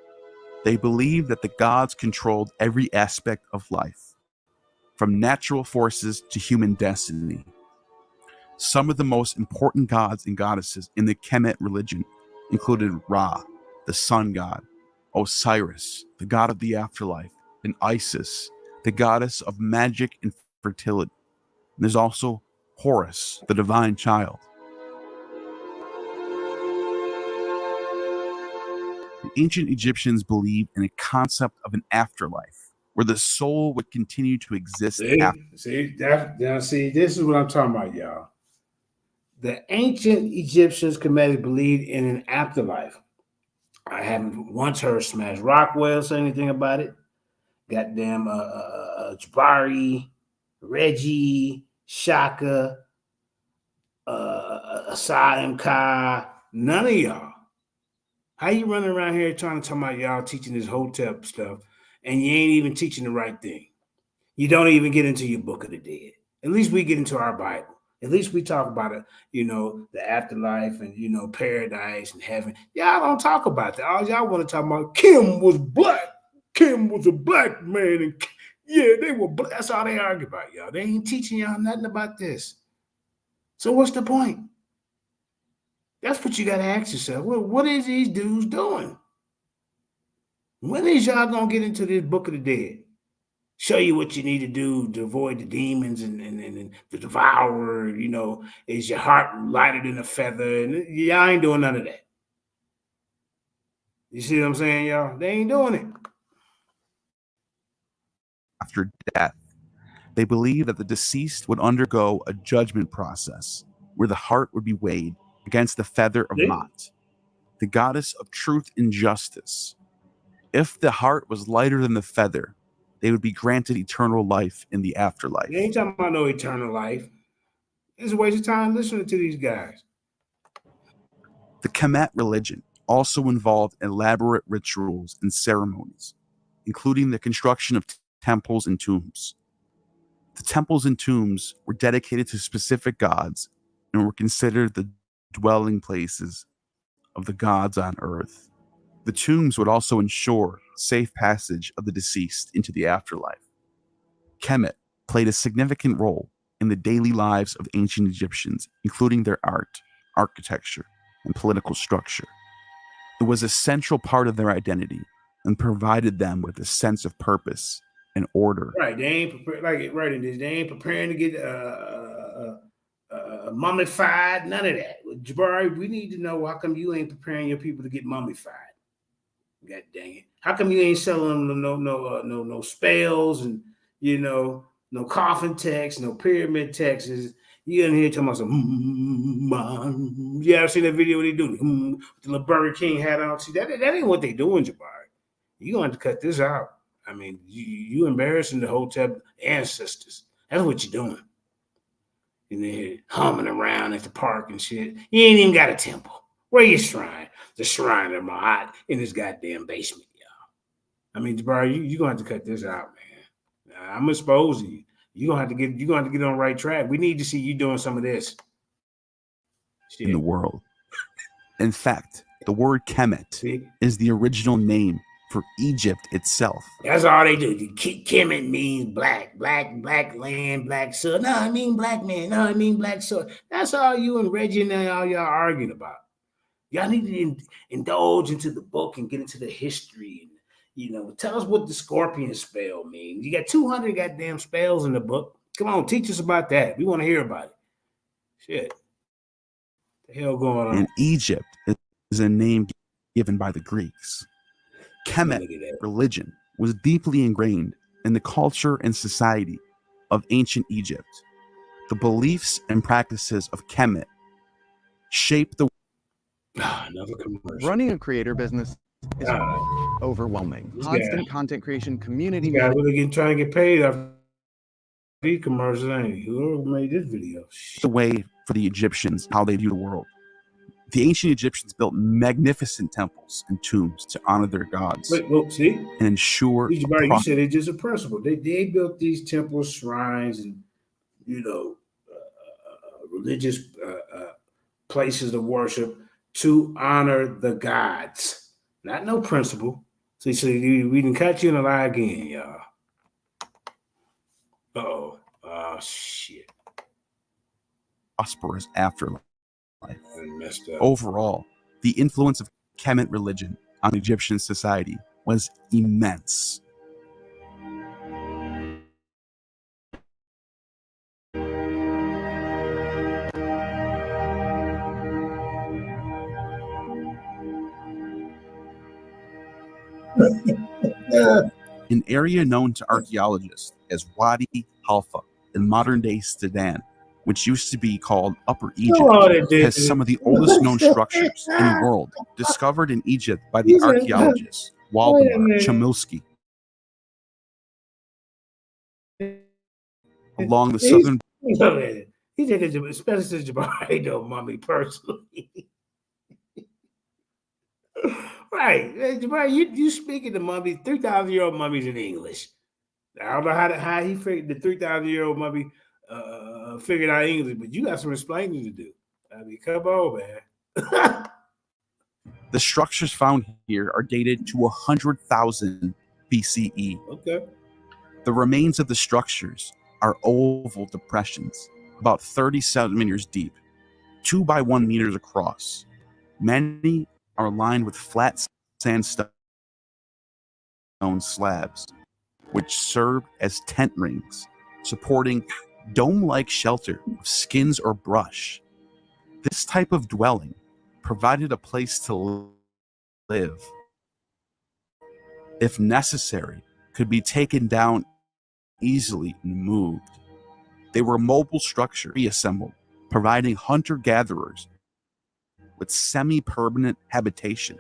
They believed that the gods controlled every aspect of life, from natural forces to human destiny. Some of the most important gods and goddesses in the Kemet religion included Ra, the sun god, Osiris, the god of the afterlife, and Isis, the goddess of magic and fertility. And there's also Horus, the divine child. The ancient Egyptians believed in a concept of an afterlife, where the soul would continue to exist after. See, this is what I'm talking about, y'all. The ancient Egyptians believed in an afterlife. I haven't once heard Smash Rockwell say anything about it. goddamn Jabari, Reggie, Shaka, Osaze, none of y'all. How you running around here trying to talk about y'all teaching this Hotep stuff, and you ain't even teaching the right thing? You don't even get into your Book of the Dead. At least we get into our Bible. At least we talk about it, the afterlife and, paradise and heaven. Y'all don't talk about that. All y'all want to talk about, Kim was black. Kim was a black man. And yeah, they were black. That's all they argue about, y'all. They ain't teaching y'all nothing about this. So what's the point? That's what you got to ask yourself. Well, what is these dudes doing? When is y'all going to get into this Book of the Dead? Show you what you need to do to avoid the demons and the devourer, is your heart lighter than a feather? And y'all ain't doing none of that. You see what I'm saying, y'all? They ain't doing it. After death, they believe that the deceased would undergo a judgment process where the heart would be weighed against the feather of Ma'at, the goddess of truth and justice. If the heart was lighter than the feather, they would be granted eternal life in the afterlife. They ain't talking about no eternal life. It's a waste of time listening to these guys. The Kemet religion also involved elaborate rituals and ceremonies, including the construction of temples and tombs. The temples and tombs were dedicated to specific gods and were considered the dwelling places of the gods on earth. The tombs would also ensure safe passage of the deceased into the afterlife. Kemet played a significant role in the daily lives of ancient Egyptians, including their art, architecture, and political structure. It was a central part of their identity and provided them with a sense of purpose and order. Right, they ain't prepared, they ain't preparing to get mummified, none of that. Jabari, we need to know, how come you ain't preparing your people to get mummified? God dang it! How come you ain't selling them no spells and no coffin texts, no pyramid texts? You in here talking about some you ever seen that video what they do? With the little Burger King hat on. See, that ain't what they doing, Jabari. You gonna have to cut this out. I mean, you embarrassing the Hotep ancestors. That's what you're doing. And they're humming around at the park and shit. You ain't even got a temple. Where your shrine? The shrine of Ma'at in this goddamn basement, y'all. I mean, Jabari, you're gonna have to cut this out, man. I'm exposing you. You're gonna have to get on the right track. We need to see you doing some of this. Shit. In the world. In fact, the word Kemet is the original name for Egypt itself. That's all they do. Kemet means black land, black soil. No, I mean black man. No, I mean black soil. That's all you and Reggie and all y'all arguing about. Y'all need to indulge into the book and get into the history. And, tell us what the scorpion spell means. You got 200 goddamn spells in the book. Come on, teach us about that. We want to hear about it. Shit. What the hell going on? And Egypt is a name given by the Greeks. Kemet religion was deeply ingrained in the culture and society of ancient Egypt. The beliefs and practices of Kemet shaped the another commercial. Running a creator business is overwhelming. Constant content creation, community. Yeah, really trying to get paid off these commercials, ain't he? Whoever made this video. The way for the Egyptians, how they view the world. The ancient Egyptians built magnificent temples and tombs to honor their gods. Look, see? And ensure. You said it's just a principle. They built these temples, shrines, and religious places of worship to honor the gods, not no principle. So we can catch you in a lie again, y'all. Oh shit. Prosperous afterlife. Messed up. Overall, the influence of Kemet religion on Egyptian society was immense. An area known to archaeologists as Wadi Halfa in modern-day Sudan, which used to be called Upper Egypt, has some of the oldest known structures in the world, discovered in Egypt by the archaeologist Waldemar Chmielewski. along the southern. He said, especially since Jabari know Mummy personally. Right. Jabari, you speaking to mummies, 3,000-year-old mummies in English. I don't know how he figured the 3,000-year-old mummy figured out English, but you got some explaining to do. I mean, come on, man. The structures found here are dated to 100,000 BCE. Okay. The remains of the structures are oval depressions, about 30 centimeters deep, 2 by 1 meters across. Many are lined with flat sandstone slabs, which serve as tent rings, supporting dome-like shelter of skins or brush. This type of dwelling provided a place to live. If necessary, could be taken down easily and moved. They were mobile structures reassembled, providing hunter-gatherers with semi-permanent habitation.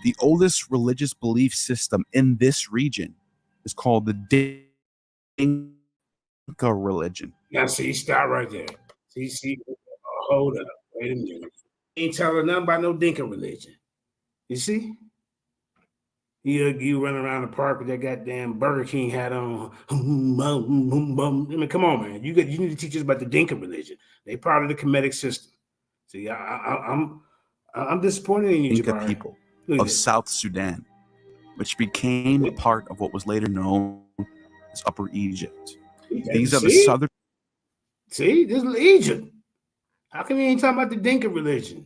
The oldest religious belief system in this region is called the Dinka religion. Now, see, stop right there. See, hold up. Wait a minute. Ain't telling nothing about no Dinka religion. You see? You run around the park with that goddamn Burger King hat on. I mean, come on, man. You need to teach us about the Dinka religion. They part of the Kemetic system. See, I'm disappointed in you, Dinka Jabari. people of South Sudan, which became a part of what was later known as Upper Egypt. These are the southern. See, this is Egypt. How come you ain't talking about the Dinka religion?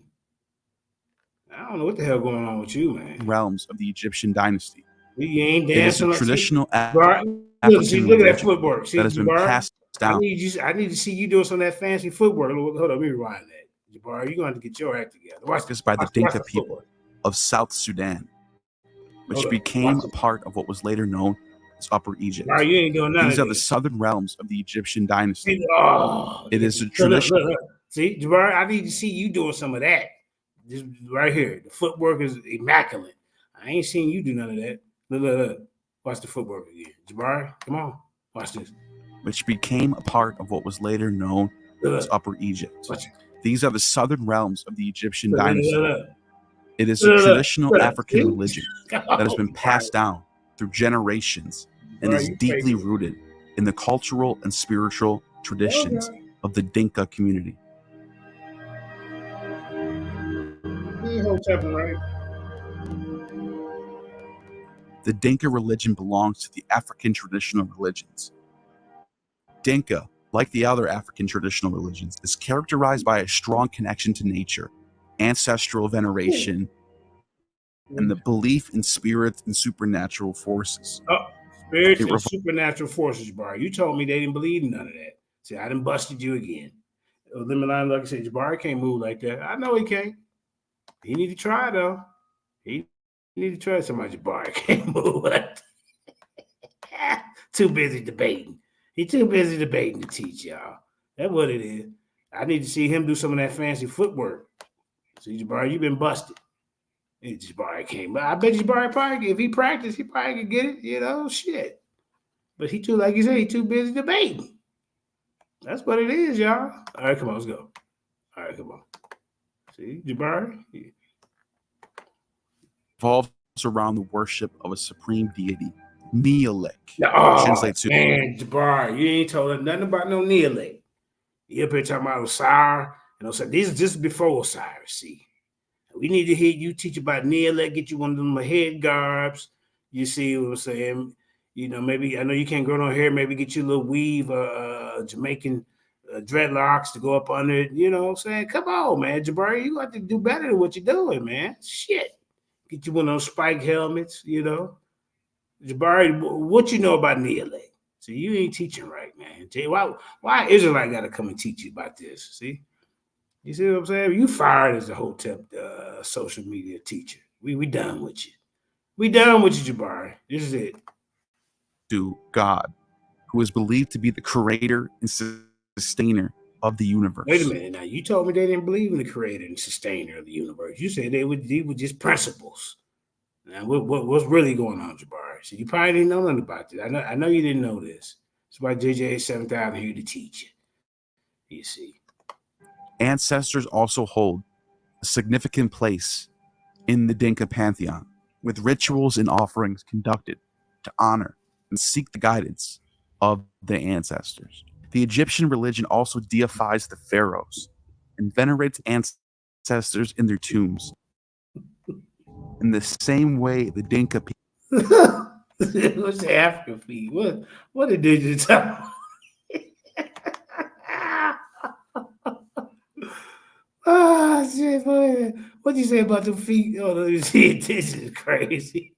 I don't know what the hell going on with you, man. Realms of the Egyptian dynasty. You ain't dancing. It is a traditional African look at that footwork. See, that has been passed down. I need to see you doing some of that fancy footwork. Hold on, let me rewind that. Jabari, you're going to have to get your act together. Watch this by the Dinka people of South Sudan, which became a part of what was later known as Upper Egypt. Jabari, you ain't doing none These of are the this. southern realms of the Egyptian dynasty. Oh, it is a tradition. Look. See, Jabari, I need to see you doing some of that. This right here. The footwork is immaculate. I ain't seen you do none of that. Look. Watch the footwork again. Jabari, come on. Watch this. Which became a part of what was later known as Upper Egypt. These are the southern realms of the Egyptian dynasty. It is a traditional African religion that has been passed down through generations and is deeply rooted in the cultural and spiritual traditions of the Dinka community. The Dinka religion belongs to the African traditional religions. Dinka, like the other African traditional religions, is characterized by a strong connection to nature, ancestral veneration, and the belief in spirits and supernatural forces. Spirits and supernatural forces, Jabari. You told me they didn't believe in none of that. See, I done busted you again. Limit, like I said, Jabari can't move like that. I know he can't. He need to try, though. He need to try somebody. Jabari can't move like that. Too busy debating. He too busy debating to teach y'all. That's what it is. I need to see him do some of that fancy footwork. See, Jabari, you've been busted. Jabari came, but I bet Jabari probably, if he practiced, he probably could get it, shit. But he too, like you said, he too busy debating. That's what it is, y'all. All right, come on, let's go. All right, come on. See, Jabari? Revolves around the worship of a supreme deity, Neolek. Translates to Jabari, you ain't told us nothing about no Neolek. You up here talking about Osiris and Osiris. These are just before Osiris, see. We need to hear you teach about Neolek, get you one of them head garbs. You see what I'm saying? Maybe, I know you can't grow no hair, maybe get you a little weave, Jamaican dreadlocks to go up under it. You know what I'm saying? Come on, man. Jabari, you got to do better than what you're doing, man. Shit. Get you one of those spike helmets, Jabari, what you know about Neolek? So you ain't teaching right, man. Tell you why Israelite got to come and teach you about this, see? You see what I'm saying? You fired as a Hotep social media teacher. We done with you. We done with you, Jabari. This is it. To God, who is believed to be the creator and sustainer of the universe. Wait a minute. Now, you told me they didn't believe in the creator and sustainer of the universe. You said they were just principles. Now, what's really going on, Jabari? Jabari. So you probably didn't know nothing about this. I know you didn't know this. That's why JJ 7000 here to teach you. You see. Ancestors also hold a significant place in the Dinka pantheon, with rituals and offerings conducted to honor and seek the guidance of the ancestors. The Egyptian religion also deifies the pharaohs and venerates ancestors in their tombs. In the same way, the Dinka people. What's the African feet? What did they just tell? Oh shit, boy. What'd you say about the feet? Oh, let me see. This is crazy.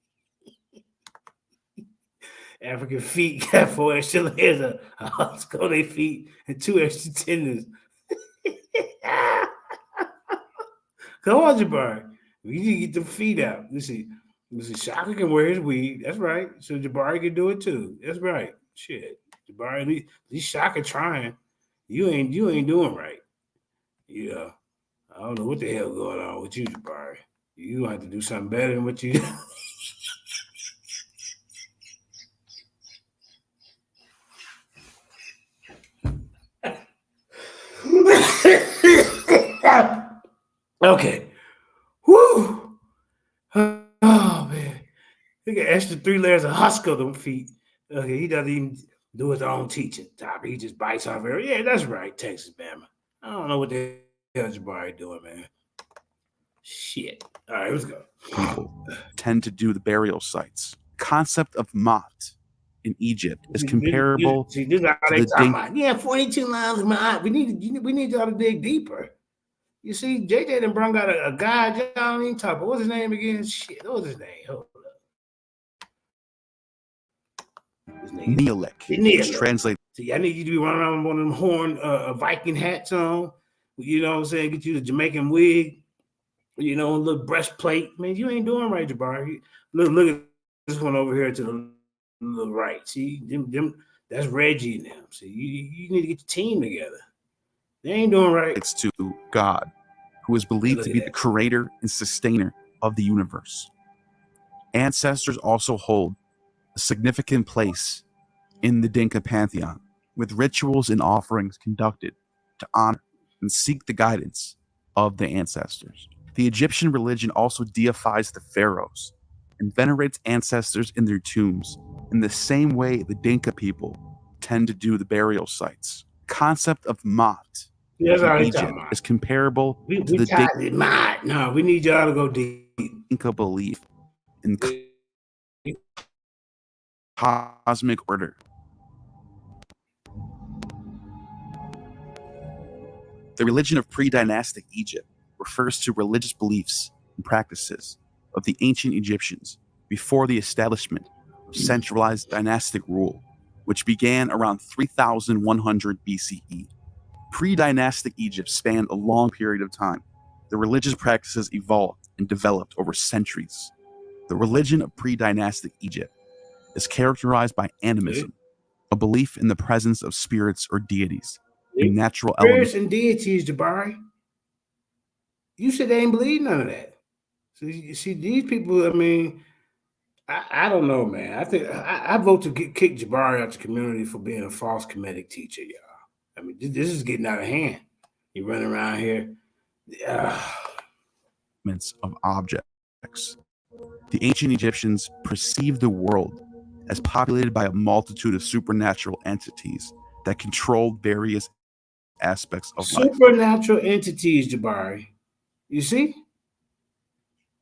African feet got 4 extra layers of husk on their feet and 2 extra tendons. Come on, Jabari. We need to get the feet out. Let's see. Shaka can wear his weed. That's right. So Jabari can do it too. That's right. Shit. Jabari, at least Shaka trying. You ain't doing right. Yeah. I don't know what the hell going on with you, Jabari. You gonna have to do something better than what you do. Okay. Woo. Oh man. He got extra 3 layers of husk on them feet. Okay, he doesn't even do his own teaching. He just bites off every. Yeah, that's right, Texas Bama. I don't know what the hell Jabari doing, man. Shit. All right, let's go. People tend to do the burial sites. Concept of Mot in Egypt is comparable this is how to they the talking Dinka. about. Yeah, 42 lines of Mot. We need y'all to dig deeper. You see, JJ done brung out a guy, y'all don't even talk about. What's his name again? Shit, what was his name? Hold up. His name Neolithic, translate. See, I need you to be running around with one of them horn Viking hats on. You know what I'm saying? Get you the Jamaican wig. You know, a little breastplate. Man, you ain't doing right, Jabari. Look at this one over here to the right. See, them that's Reggie and them. See, you need to get your team together. They ain't doing right. It's to God, who is believed to be the creator and sustainer of the universe. Ancestors also hold a significant place in the Dinka pantheon, with rituals and offerings conducted to honor and seek the guidance of the ancestors. The Egyptian religion also deifies the pharaohs and venerates ancestors in their tombs in the same way the Dinka people tend to do the burial sites. Concept of Mot in Egypt is comparable to the Dinka. No, we need y'all to go deep. Dinka belief in cosmic order. The religion of pre-dynastic Egypt refers to religious beliefs and practices of the ancient Egyptians before the establishment of centralized dynastic rule, which began around 3100 BCE. Pre-dynastic Egypt spanned a long period of time. The religious practices evolved and developed over centuries. The religion of pre-dynastic Egypt is characterized by animism, a belief in the presence of spirits or deities, and natural elements. Spirits and deities, Jabari. You said they ain't believe none of that. So you see, these people, I mean, I don't know, man. I think I vote to kick Jabari out the community for being a false Kemetic teacher, y'all. I mean, this is getting out of hand. You running around here. Of objects. The ancient Egyptians perceived the world as populated by a multitude of supernatural entities that controlled various aspects of life. Supernatural entities, Jabari. You see?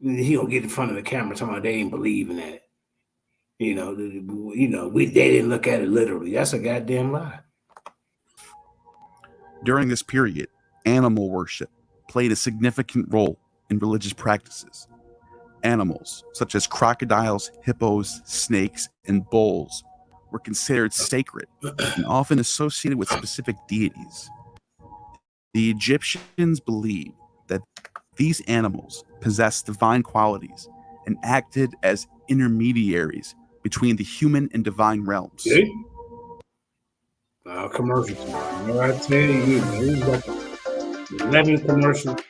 He gonna get in front of the camera talking about they ain't believing that. They didn't look at it literally. That's a goddamn lie. During this period, animal worship played a significant role in religious practices. Animals, such as crocodiles, hippos, snakes, and bulls, were considered sacred and often associated with specific deities. The Egyptians believed that these animals possessed divine qualities and acted as intermediaries between the human and divine realms. See? Commercials. You know what I tell you, man. We got 11 commercials.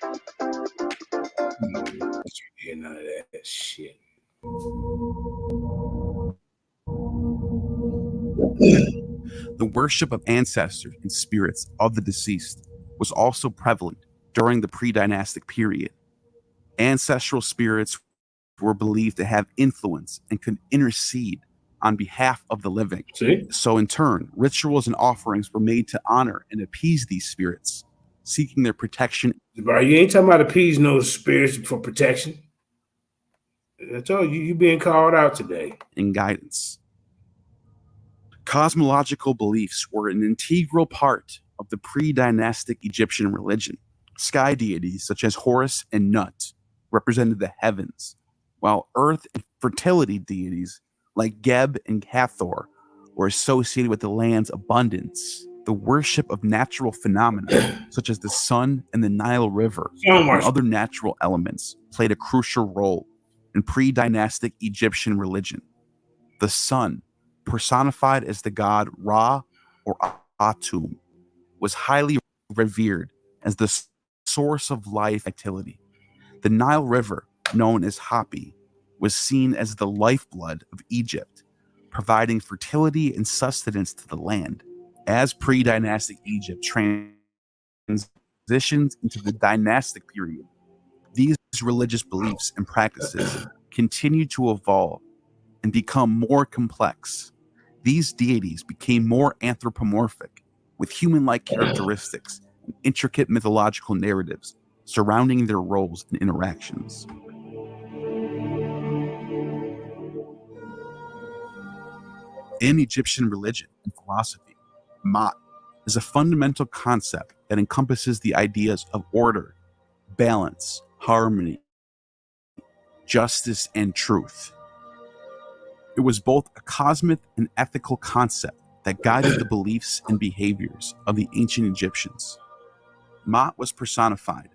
None of that shit. worship of ancestors and spirits of the deceased was also prevalent during the pre-dynastic period. Ancestral spirits were believed to have influence and could intercede on behalf of the living. So in turn, rituals and offerings were made to honor and appease these spirits, seeking their protection. Jabari, you ain't talking about appeasing those spirits for protection. I told you, you being called out today. And guidance. Cosmological beliefs were an integral part of the pre-dynastic Egyptian religion. Sky deities such as Horus and Nut represented the heavens, while earth and fertility deities like Geb and Hathor were associated with the land's abundance. The worship of natural phenomena such as the sun and the Nile River and other natural elements played a crucial role in pre-dynastic Egyptian religion. The sun, personified as the god Ra or Atum, was highly revered as the source of life activity. The Nile River, known as Hapi, was seen as the lifeblood of Egypt, providing fertility and sustenance to the land. As pre-dynastic Egypt transitions into the dynastic period, these religious beliefs and practices continue to evolve and become more complex. These deities became more anthropomorphic, with human-like characteristics and intricate mythological narratives surrounding their roles and interactions. In Egyptian religion and philosophy, Ma'at is a fundamental concept that encompasses the ideas of order, balance, harmony, justice, and truth. It was both a cosmic and ethical concept that guided the beliefs and behaviors of the ancient Egyptians. Ma'at was personified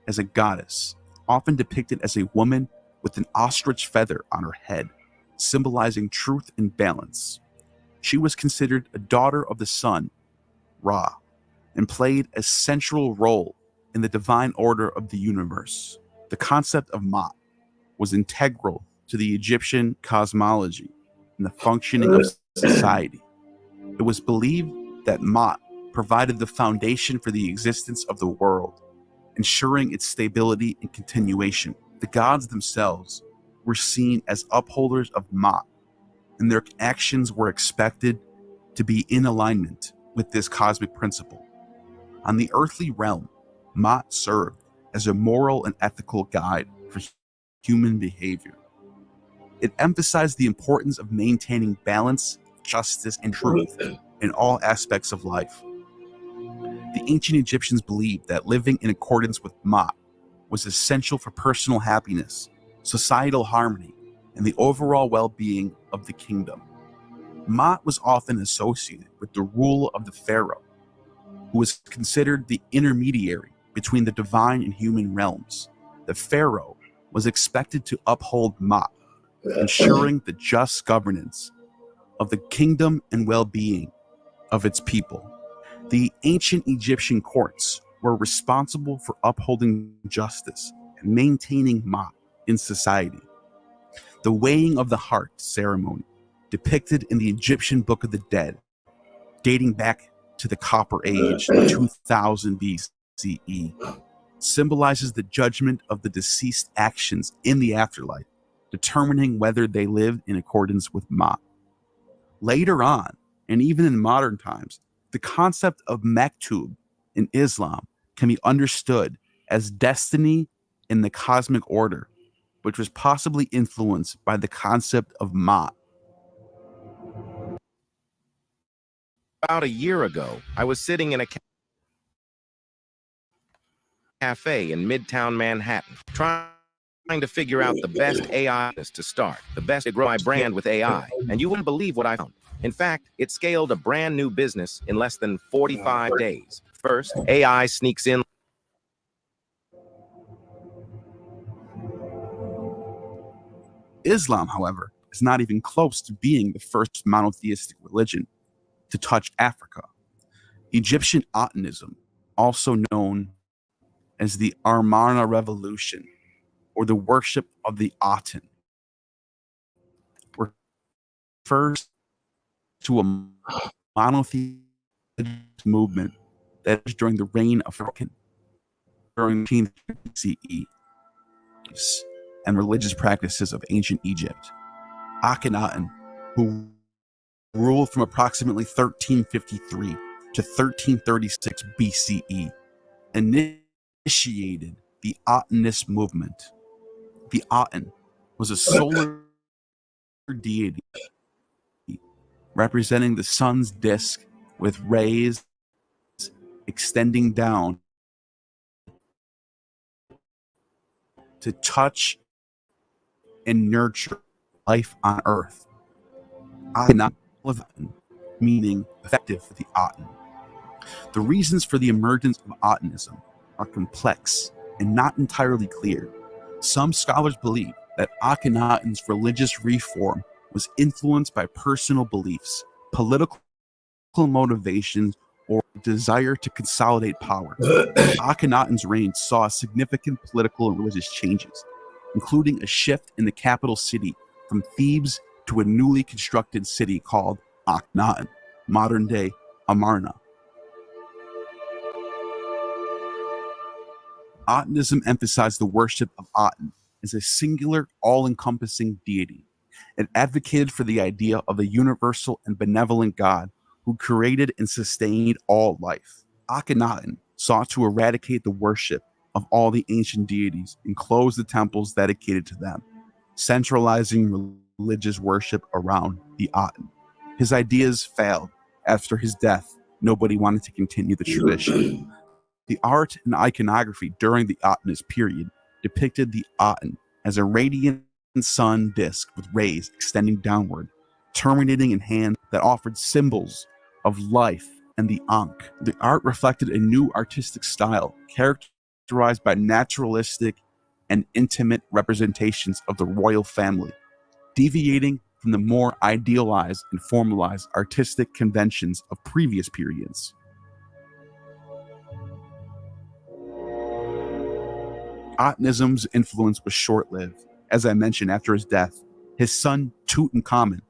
as a goddess, often depicted as a woman with an ostrich feather on her head, symbolizing truth and balance. She was considered a daughter of the sun, Ra, and played a central role in the divine order of the universe. The concept of Ma'at was integral to the Egyptian cosmology and the functioning of society. It was believed that Ma'at provided the foundation for the existence of the world, ensuring its stability and continuation. The gods themselves were seen as upholders of Ma'at, and their actions were expected to be in alignment with this cosmic principle. On the earthly realm, Ma'at served as a moral and ethical guide for human behavior. It emphasized the importance of maintaining balance, justice, and truth in all aspects of life. The ancient Egyptians believed that living in accordance with Ma'at was essential for personal happiness, societal harmony, and the overall well-being of the kingdom. Ma'at was often associated with the rule of the pharaoh, who was considered the intermediary between the divine and human realms. The pharaoh was expected to uphold Ma'at, ensuring the just governance of the kingdom and well-being of its people. The ancient Egyptian courts were responsible for upholding justice and maintaining Ma'at in society. The weighing of the heart ceremony, depicted in the Egyptian Book of the Dead, dating back to the Copper Age, 2000 BCE, symbolizes the judgment of the deceased actions in the afterlife, determining whether they lived in accordance with Ma'at. Later on, and even in modern times, the concept of maktub in Islam can be understood as destiny in the cosmic order, which was possibly influenced by the concept of Ma'at. About a year ago, I was sitting in a cafe in Midtown Manhattan, trying to figure out the best AI to start, the best to grow my brand with AI, and you wouldn't believe what I found. In fact, it scaled a brand new business in less than 45 days. First, AI sneaks in. Islam, however, is not even close to being the first monotheistic religion to touch Africa. Egyptian Atonism, also known as the Amarna Revolution, or the worship of the Aten, refers to a monotheistic movement that was during the reign of Pharaoh during 15th CE and religious practices of ancient Egypt. Akhenaten, who ruled from approximately 1353 to 1336 BCE, initiated the Atenist movement. The Aten was a solar deity representing the sun's disk with rays extending down to touch and nurture life on Earth. Akhenaten, meaning effective for the Aten. The reasons for the emergence of Atenism are complex and not entirely clear. Some scholars believe that Akhenaten's religious reform was influenced by personal beliefs, political motivations, or desire to consolidate power. Akhenaten's reign saw significant political and religious changes, including a shift in the capital city from Thebes to a newly constructed city called Akhenaten, modern-day Amarna. Atenism emphasized the worship of Aten as a singular, all-encompassing deity. It advocated for the idea of a universal and benevolent God who created and sustained all life. Akhenaten sought to eradicate the worship of all the ancient deities and close the temples dedicated to them, centralizing religious worship around the Aten. His ideas failed. After his death, nobody wanted to continue the tradition. The art and iconography during the Atenist period depicted the Aten as a radiant sun disk with rays extending downward, terminating in hands that offered symbols of life and the Ankh. The art reflected a new artistic style characterized by naturalistic and intimate representations of the royal family, deviating from the more idealized and formalized artistic conventions of previous periods. Atenism's influence was short-lived. As I mentioned, after his death, his son Tutankhamun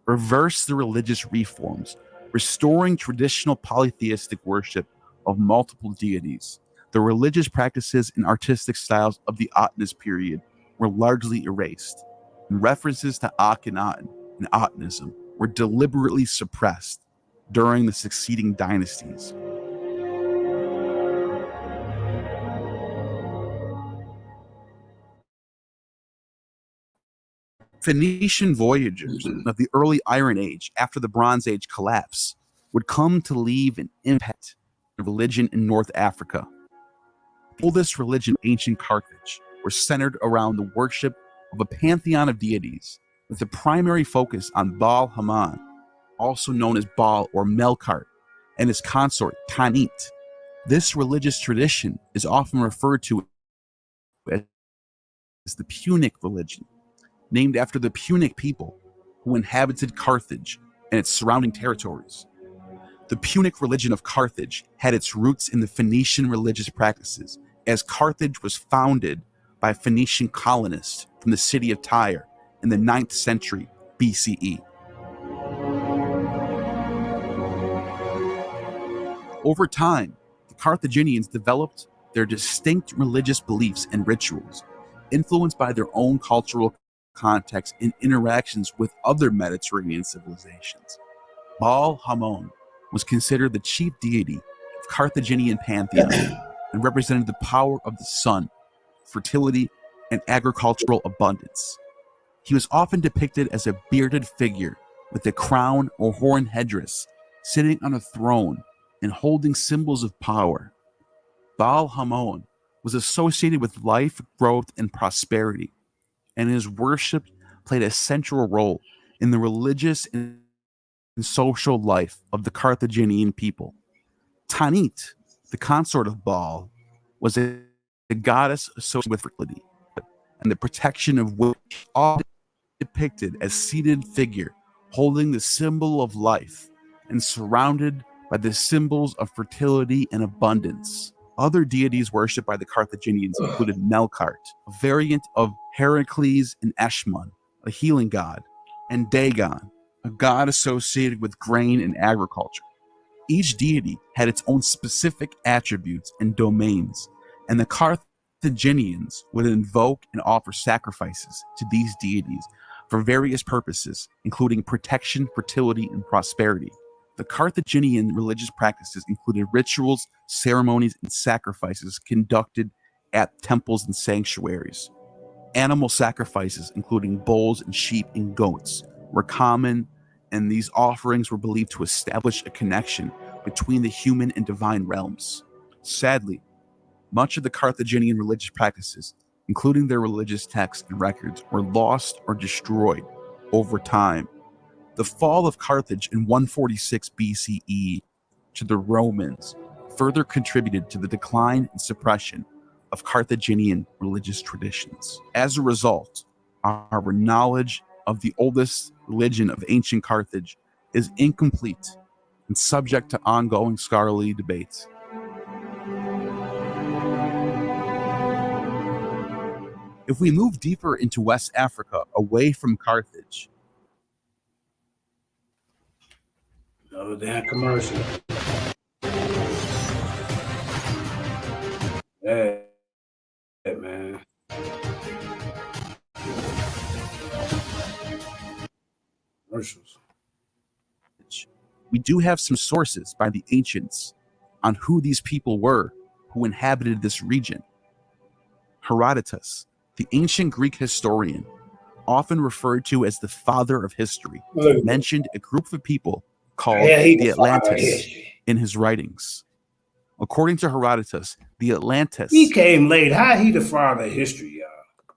reversed the religious reforms, restoring traditional polytheistic worship of multiple deities. The religious practices and artistic styles of the Atenist period were largely erased, and references to Akhenaten and Atenism were deliberately suppressed during the succeeding dynasties. Phoenician voyagers of the early Iron Age after the Bronze Age collapse would come to leave an impact on religion in North Africa. The oldest religion, ancient Carthage, were centered around the worship of a pantheon of deities, with the primary focus on Baal Haman, also known as Baal or Melkart, and his consort Tanit. This religious tradition is often referred to as the Punic religion, named after the Punic people who inhabited Carthage and its surrounding territories. The Punic religion of Carthage had its roots in the Phoenician religious practices, as Carthage was founded by Phoenician colonists from the city of Tyre in the 9th century BCE. Over time, the Carthaginians developed their distinct religious beliefs and rituals, influenced by their own cultural context and interactions with other Mediterranean civilizations. Baal Hamon was considered the chief deity of Carthaginian pantheon and represented the power of the sun, fertility, and agricultural abundance. He was often depicted as a bearded figure with a crown or horn headdress, sitting on a throne and holding symbols of power. Baal Hamon was associated with life, growth, and prosperity, and his worship played a central role in the religious and social life of the Carthaginian people. Tanit, the consort of Baal, was a goddess associated with fertility and the protection of women, all depicted as seated figure holding the symbol of life and surrounded by the symbols of fertility and abundance. Other deities worshipped by the Carthaginians included Melkart, a variant of Heracles and Eshmun, a healing god, and Dagon, a god associated with grain and agriculture. Each deity had its own specific attributes and domains, and the Carthaginians would invoke and offer sacrifices to these deities for various purposes, including protection, fertility, and prosperity. The Carthaginian religious practices included rituals, ceremonies, and sacrifices conducted at temples and sanctuaries. Animal sacrifices, including bulls and sheep and goats, were common, and these offerings were believed to establish a connection between the human and divine realms. Sadly, much of the Carthaginian religious practices, including their religious texts and records, were lost or destroyed over time. The fall of Carthage in 146 BCE to the Romans further contributed to the decline and suppression of Carthaginian religious traditions. As a result, our knowledge of the oldest religion of ancient Carthage is incomplete and subject to ongoing scholarly debates. If we move deeper into West Africa, away from Carthage, another damn commercial. Yeah, man. Commercials. we do have some sources by the ancients on who these people were who inhabited this region. Herodotus, the ancient Greek historian, often referred to as the father of history, mentioned a group of people called the Atlantes in his writings. According to Herodotus, the Atlantes he came late. How he the father of history, y'all?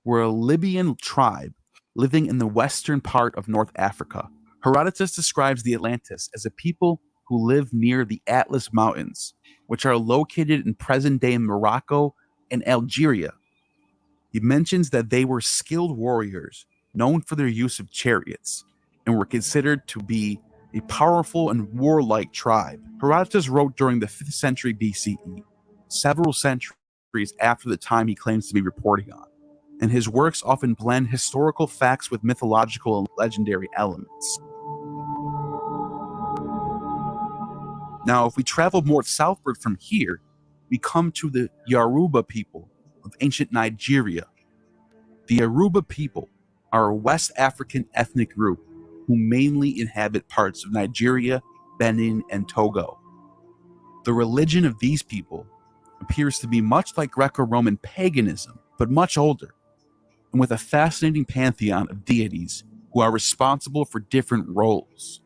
Were a Libyan tribe living in the western part of North Africa. Herodotus describes the Atlantes as a people who live near the Atlas Mountains, which are located in present-day Morocco and Algeria. He mentions that they were skilled warriors known for their use of chariots and were considered to be a powerful and warlike tribe. Herodotus wrote during the 5th century BCE, several centuries after the time he claims to be reporting on, and his works often blend historical facts with mythological and legendary elements. Now, if we travel more southward from here, we come to the Yoruba people of ancient Nigeria. The Yoruba people are a West African ethnic group who mainly inhabit parts of Nigeria, Benin, and Togo. The religion of these people appears to be much like Greco-Roman paganism, but much older, and with a fascinating pantheon of deities who are responsible for different roles.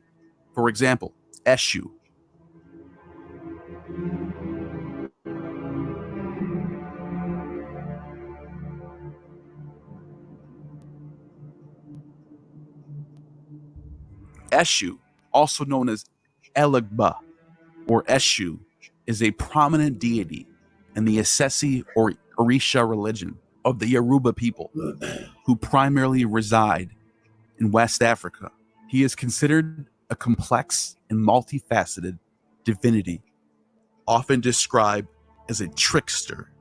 For example, Eshu. Eshu, also known as Elegba or Eshu, is a prominent deity in the OSASSY or Orisha religion of the Yoruba people, who primarily reside in West Africa. He is considered a complex and multifaceted divinity, often described as a trickster,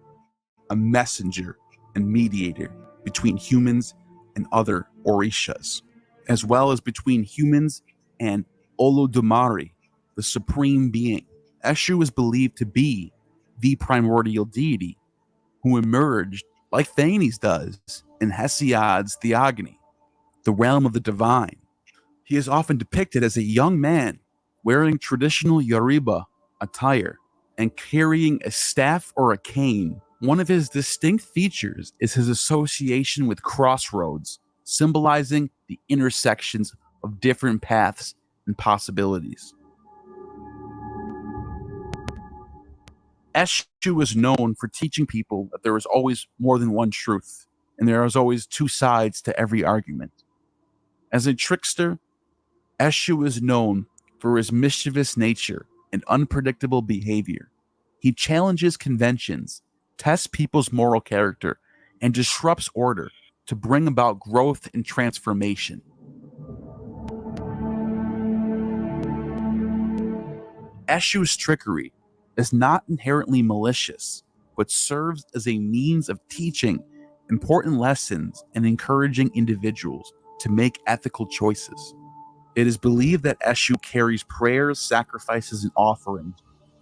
a messenger, and mediator between humans and other Orishas, as well as between humans and Olodumare, the supreme being. Eshu is believed to be the primordial deity who emerged, like Thanes does, in Hesiod's Theogony, the realm of the divine. He is often depicted as a young man wearing traditional Yoruba attire and carrying a staff or a cane. One of his distinct features is his association with crossroads, symbolizing the intersections of different paths and possibilities. Eshu is known for teaching people that there is always more than one truth, and there is always two sides to every argument. As a trickster, Eshu is known for his mischievous nature and unpredictable behavior. He challenges conventions, tests people's moral character, and disrupts order to bring about growth and transformation. Eshu's trickery is not inherently malicious, but serves as a means of teaching important lessons and encouraging individuals to make ethical choices. It is believed that Eshu carries prayers, sacrifices, and offerings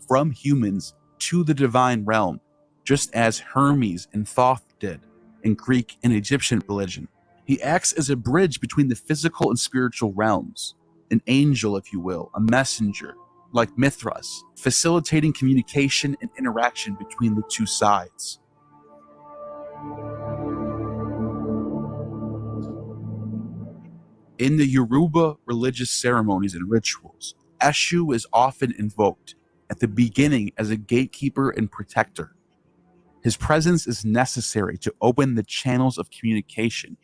from humans to the divine realm, just as Hermes and Thoth did in Greek and Egyptian religion. He acts as a bridge between the physical and spiritual realms, an angel, if you will, a messenger, like Mithras, facilitating communication and interaction between the two sides. In the Yoruba religious ceremonies and rituals, Eshu is often invoked at the beginning as a gatekeeper and protector. His presence is necessary to open the channels of communication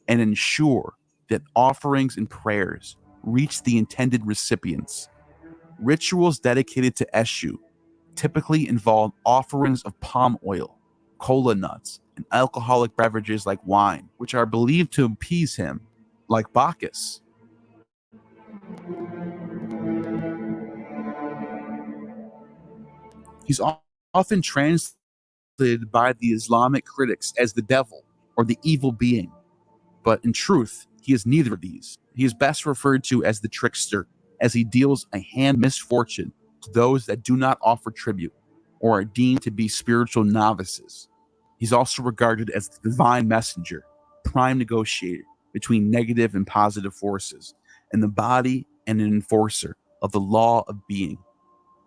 and ensure that offerings and prayers reach the intended recipients. Rituals dedicated to Eshu typically involve offerings of palm oil, cola nuts, and alcoholic beverages like wine, which are believed to appease him, like Bacchus. He's often translated by the Islamic critics as the devil or the evil being, but in truth, he is neither of these. He is best referred to as the trickster, as he deals a hand misfortune to those that do not offer tribute or are deemed to be spiritual novices. He's also regarded as the divine messenger, prime negotiator between negative and positive forces, and the body and an enforcer of the law of being.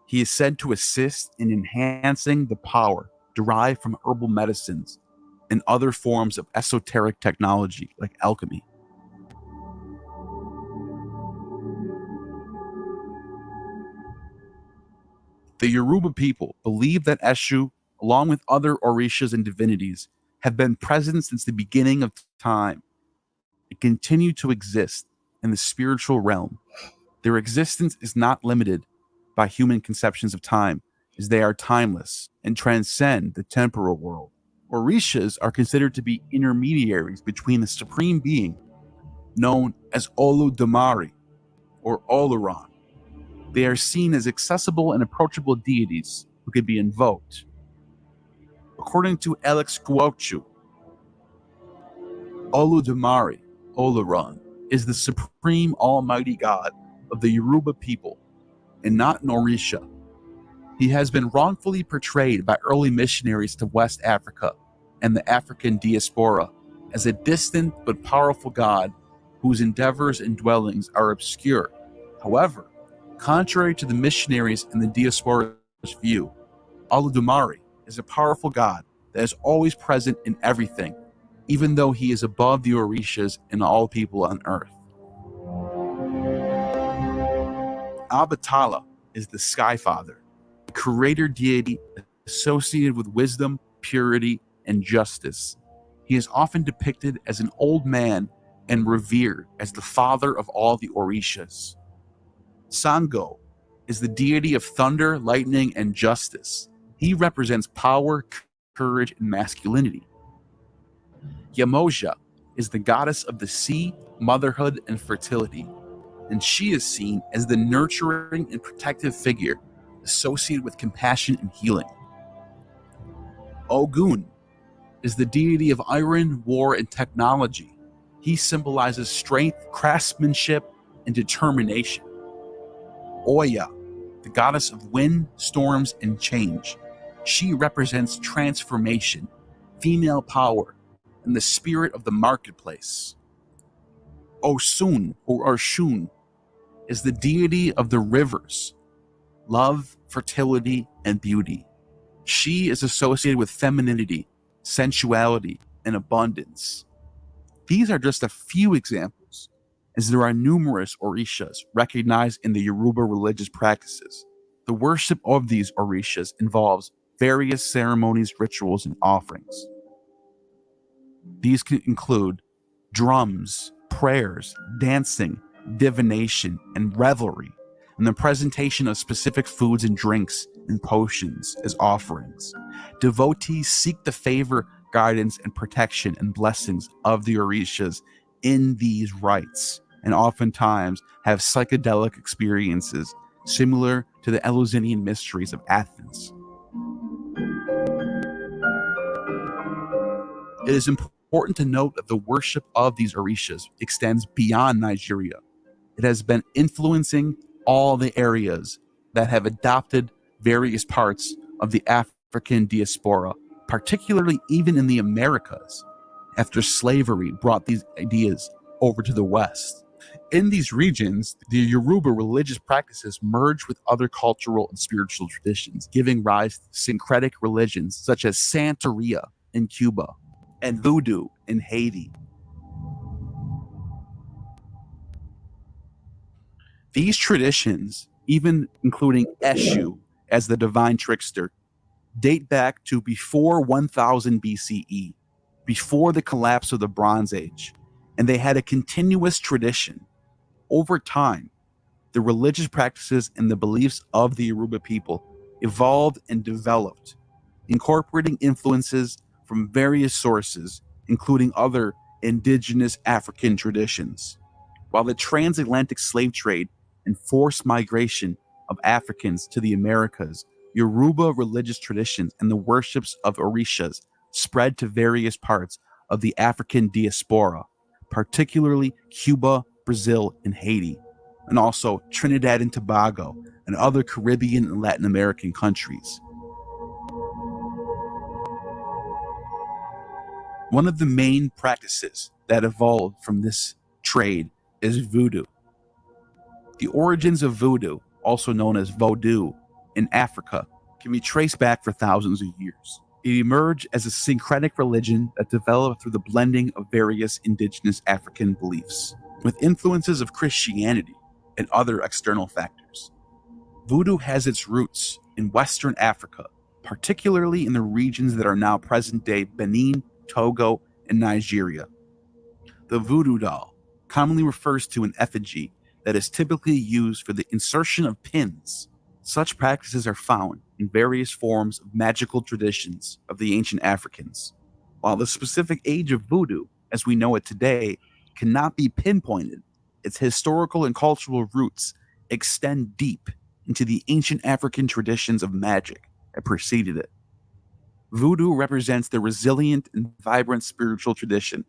He is said to assist in enhancing the power derived from herbal medicines and other forms of esoteric technology like alchemy. The Yoruba people believe that Eshu, along with other orishas and divinities, have been present since the beginning of time and continue to exist in the spiritual realm. Their existence is not limited by human conceptions of time, as they are timeless and transcend the temporal world. Orishas are considered to be intermediaries between the supreme being, known as Oludumare or Oluran. They are seen as accessible and approachable deities who can be invoked. According to Alex Kuochu, Oludumare, Oluran, is the supreme almighty god of the Yoruba people and not an Orisha. He has been wrongfully portrayed by early missionaries to West Africa and the African diaspora as a distant but powerful god whose endeavors and dwellings are obscure. However, contrary to the missionaries and the diaspora's view, Oludumare is a powerful god that is always present in everything, even though he is above the Orishas and all people on earth. Abatala is the Sky Father, a creator deity associated with wisdom, purity, and justice. He is often depicted as an old man and revered as the father of all the Orishas. Sango is the deity of thunder, lightning, and justice. He represents power, courage, and masculinity. Yamoja is the goddess of the sea, motherhood, and fertility, and she is seen as the nurturing and protective figure associated with compassion and healing. Ogun is the deity of iron, war, and technology. He symbolizes strength, craftsmanship, and determination. Oya, the goddess of wind, storms, and change. She represents transformation, female power, and the spirit of the marketplace. Osun, or Arshun, is the deity of the rivers, love, fertility, and beauty. She is associated with femininity, sensuality, and abundance. These are just a few examples, as there are numerous Orishas recognized in the Yoruba religious practices. The worship of these Orishas involves various ceremonies, rituals, and offerings. These can include drums, prayers, dancing, divination, and revelry, and the presentation of specific foods and drinks and potions as offerings. Devotees seek the favor, guidance, and protection and blessings of the Orishas in these rites, and oftentimes have psychedelic experiences similar to the Eleusinian mysteries of Athens. It is important to note that the worship of these Orishas extends beyond Nigeria. it has been influencing all the areas that have adopted various parts of the African diaspora, particularly even in the Americas, after slavery brought these ideas over to the West. In these regions, the Yoruba religious practices merged with other cultural and spiritual traditions, giving rise to syncretic religions such as Santeria in Cuba and Voodoo in Haiti. These traditions, even including Eshu as the divine trickster, date back to before 1000 BCE, before the collapse of the Bronze Age, and they had a continuous tradition. Over time, the religious practices and the beliefs of the Yoruba people evolved and developed, incorporating influences from various sources, including other indigenous African traditions. While the transatlantic slave trade and forced migration of Africans to the Americas, Yoruba religious traditions and the worships of orishas spread to various parts of the African diaspora, particularly Cuba, Brazil, and Haiti, and also Trinidad and Tobago and other Caribbean and Latin American countries. One of the main practices that evolved from this trade is voodoo. The origins of voodoo, also known as Vodou, in Africa, can be traced back for thousands of years. It emerged as a syncretic religion that developed through the blending of various indigenous African beliefs, with influences of Christianity and other external factors. Voodoo has its roots in Western Africa, particularly in the regions that are now present-day Benin, Togo, and Nigeria. The voodoo doll commonly refers to an effigy that is typically used for the insertion of pins. Such practices are found in various forms of magical traditions of the ancient Africans. While the specific age of voodoo, as we know it today, cannot be pinpointed, its historical and cultural roots extend deep into the ancient African traditions of magic that preceded it. Voodoo represents the resilient and vibrant spiritual tradition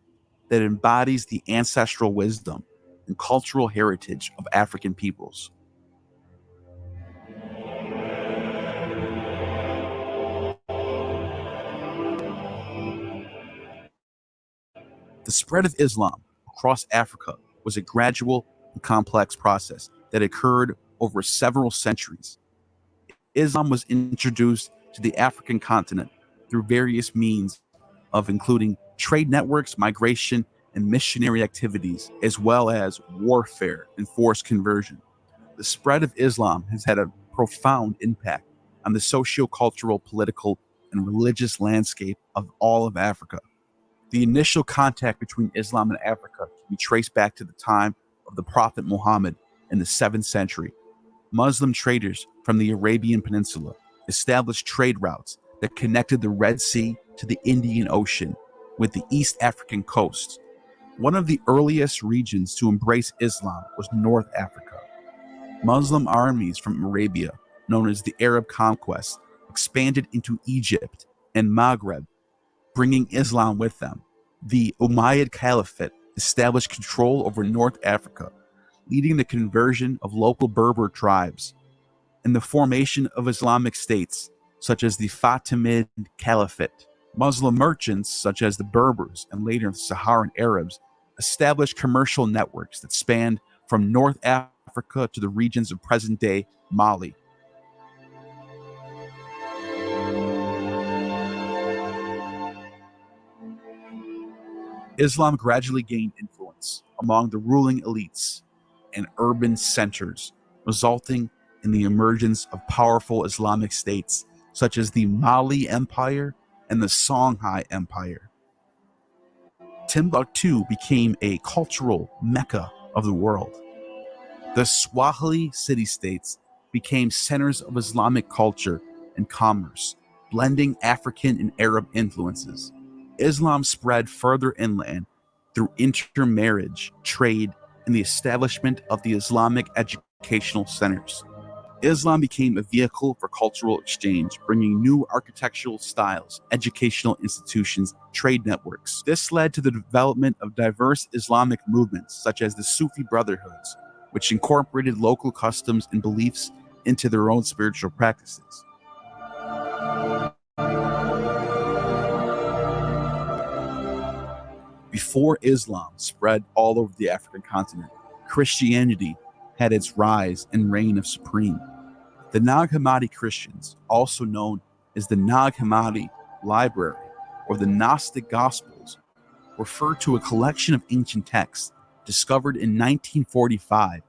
that embodies the ancestral wisdom and cultural heritage of African peoples. The spread of Islam across Africa was a gradual and complex process that occurred over several centuries. Islam was introduced to the African continent through various means of including trade networks, migration, and missionary activities, as well as warfare and forced conversion. The spread of Islam has had a profound impact on the socio-cultural, political, and religious landscape of all of Africa. The initial contact between Islam and Africa can be traced back to the time of the Prophet Muhammad in the 7th century. Muslim traders from the Arabian Peninsula established trade routes that connected the Red Sea to the Indian Ocean with the East African coast. One of the earliest regions to embrace Islam was North Africa. Muslim armies from Arabia, known as the Arab Conquest, expanded into Egypt and Maghreb, bringing Islam with them. The Umayyad Caliphate established control over North Africa, leading the conversion of local Berber tribes and the formation of Islamic states, such as the Fatimid Caliphate. Muslim merchants, such as the Berbers and later the Saharan Arabs, established commercial networks that spanned from North Africa to the regions of present-day Mali. Islam gradually gained influence among the ruling elites and urban centers, resulting in the emergence of powerful Islamic states such as the Mali Empire and the Songhai Empire. Timbuktu became a cultural mecca of the world. The Swahili city-states became centers of Islamic culture and commerce, blending African and Arab influences. Islam spread further inland through intermarriage, trade, and the establishment of the Islamic educational centers. Islam became a vehicle for cultural exchange, bringing new architectural styles, educational institutions, trade networks. This led to the development of diverse Islamic movements, such as the Sufi Brotherhoods, which incorporated local customs and beliefs into their own spiritual practices. Before Islam spread all over the African continent, Christianity had its rise and reign of supreme. The Nag Hammadi Christians, also known as the Nag Hammadi Library or the Gnostic Gospels, refer to a collection of ancient texts discovered in 1945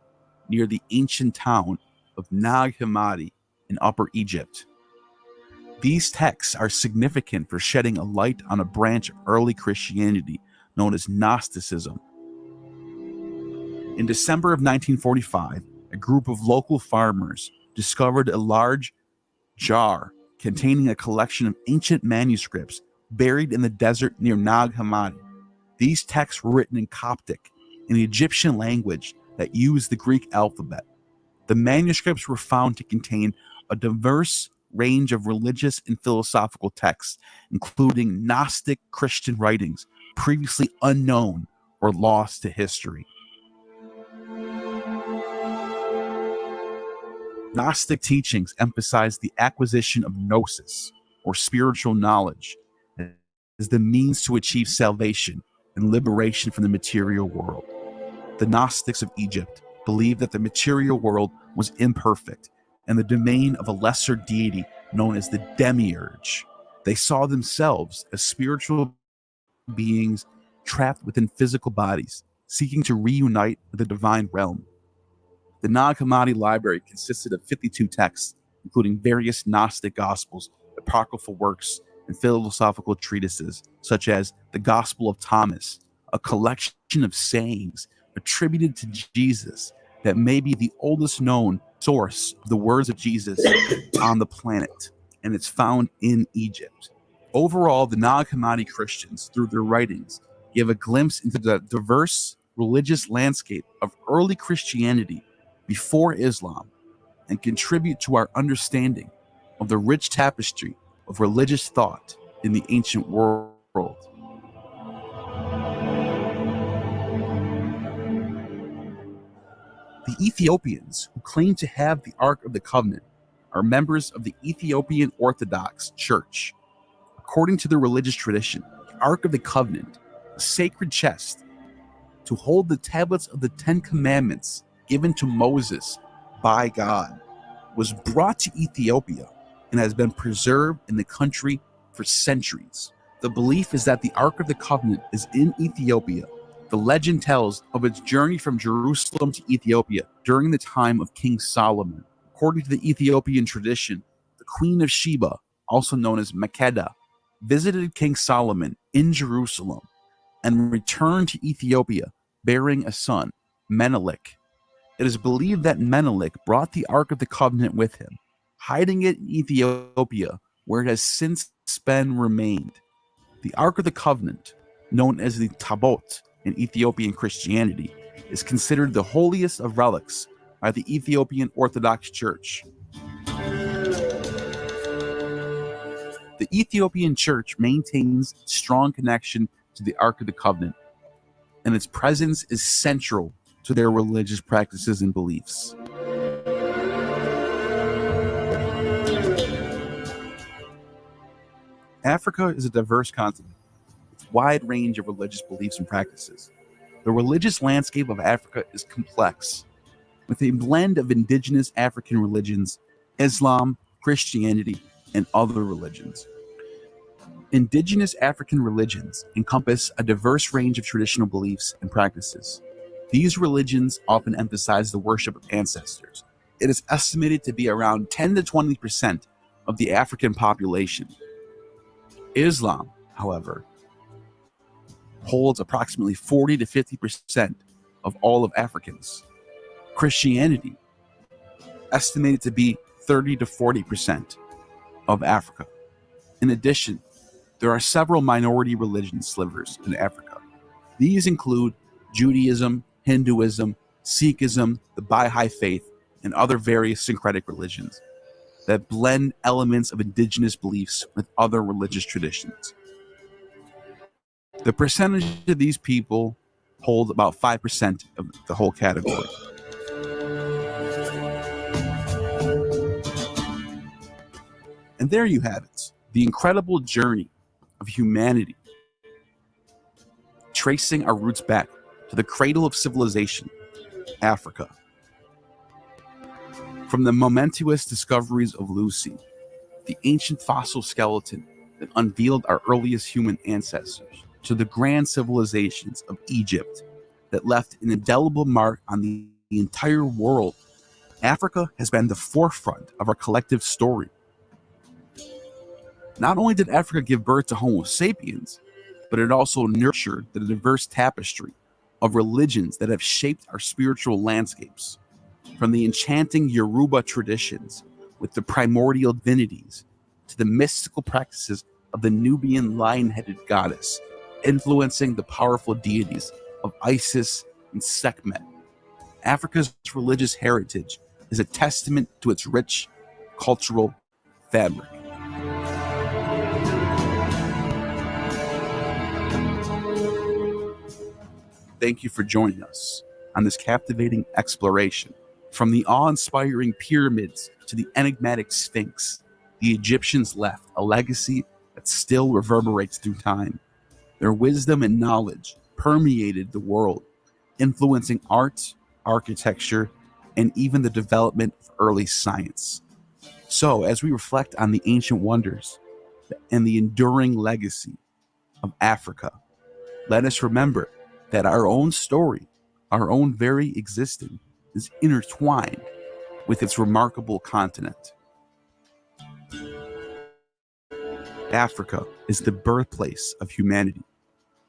near the ancient town of Nag Hammadi in Upper Egypt. These texts are significant for shedding a light on a branch of early Christianity known as Gnosticism. In December of 1945, a group of local farmers discovered a large jar containing a collection of ancient manuscripts buried in the desert near Nag Hammadi. These texts were written in Coptic, an Egyptian language that used the Greek alphabet. The manuscripts were found to contain a diverse range of religious and philosophical texts, including Gnostic Christian writings previously unknown or lost to history. Gnostic teachings emphasize the acquisition of gnosis, or spiritual knowledge, as the means to achieve salvation and liberation from the material world. The Gnostics of Egypt believed that the material world was imperfect and the domain of a lesser deity known as the demiurge. They saw themselves as spiritual beings trapped within physical bodies, seeking to reunite with the divine realm. The Nag Hammadi library consisted of 52 texts, including various Gnostic gospels, apocryphal works, and philosophical treatises, such as the Gospel of Thomas, a collection of sayings attributed to Jesus that may be the oldest known source of the words of Jesus on the planet, and it's found in Egypt. Overall, the Nag Hammadi Christians, through their writings, give a glimpse into the diverse religious landscape of early Christianity before Islam and contribute to our understanding of the rich tapestry of religious thought in the ancient world. The Ethiopians, who claim to have the Ark of the Covenant, are members of the Ethiopian Orthodox Church. According to the religious tradition, the Ark of the Covenant, a sacred chest to hold the tablets of the 10 Commandments given to Moses by God, was brought to Ethiopia and has been preserved in the country for centuries. The belief is that the Ark of the Covenant is in Ethiopia. The legend tells of its journey from Jerusalem to Ethiopia during the time of King Solomon. According to the Ethiopian tradition, the Queen of Sheba, also known as Makeda, visited King Solomon in Jerusalem and returned to Ethiopia bearing a son, Menelik. It is believed that Menelik brought the Ark of the Covenant with him, hiding it in Ethiopia, where it has since been remained. The Ark of the Covenant, known as the Tabot in Ethiopian Christianity, is considered the holiest of relics by the Ethiopian Orthodox Church. The Ethiopian Church maintains strong connection to the Ark of the Covenant, and its presence is central to their religious practices and beliefs. Africa is a diverse continent with a wide range of religious beliefs and practices. The religious landscape of Africa is complex, with a blend of indigenous African religions, Islam, Christianity, and other religions. Indigenous African religions encompass a diverse range of traditional beliefs and practices. These religions often emphasize the worship of ancestors. It is estimated to be around 10 to 20% of the African population. Islam, however, holds approximately 40 to 50% of all of Africans. Christianity, estimated to be 30 to 40% of Africa. In addition, there are several minority religion slivers in Africa. These include Judaism, Hinduism, Sikhism, the Baha'i faith, and other various syncretic religions that blend elements of indigenous beliefs with other religious traditions. The percentage of these people hold about 5% of the whole category. And there you have it, the incredible journey of humanity, tracing our roots back to the cradle of civilization, Africa. From the momentous discoveries of Lucy, the ancient fossil skeleton that unveiled our earliest human ancestors, to the grand civilizations of Egypt that left an indelible mark on the entire world, Africa has been the forefront of our collective story. Not only did Africa give birth to Homo sapiens, but it also nurtured the diverse tapestry of religions that have shaped our spiritual landscapes. From the enchanting Yoruba traditions with the primordial divinities to the mystical practices of the Nubian lion-headed goddess, influencing the powerful deities of Isis and Sekhmet. Africa's religious heritage is a testament to its rich cultural fabric. Thank you for joining us on this captivating exploration. From the awe-inspiring pyramids to the enigmatic Sphinx, the Egyptians left a legacy that still reverberates through time. Their wisdom and knowledge permeated the world, influencing art, architecture, and even the development of early science. So, as we reflect on the ancient wonders and the enduring legacy of Africa, let us remember that our own story, our own very existence, is intertwined with its remarkable continent. Africa is the birthplace of humanity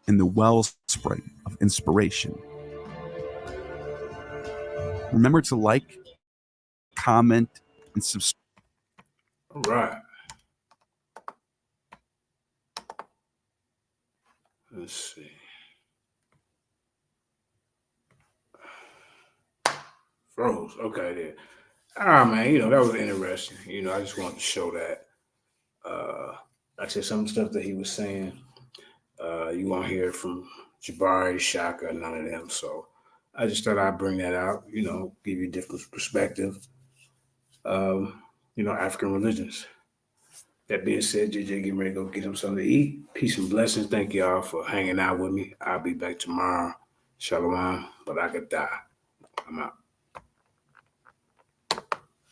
and the wellspring of inspiration. Remember to like, comment, and subscribe. All right. Let's see. Froze. Okay, there. All right, man. That was interesting. I just wanted to show that. Like I said, some stuff that he was saying, you won't hear from Jabari, Shaka, none of them. So I just thought I'd bring that out, give you a different perspective. African religions. That being said, JJ getting ready to go get him something to eat. Peace and blessings. Thank y'all for hanging out with me. I'll be back tomorrow. Shalom. But I could die. I'm out.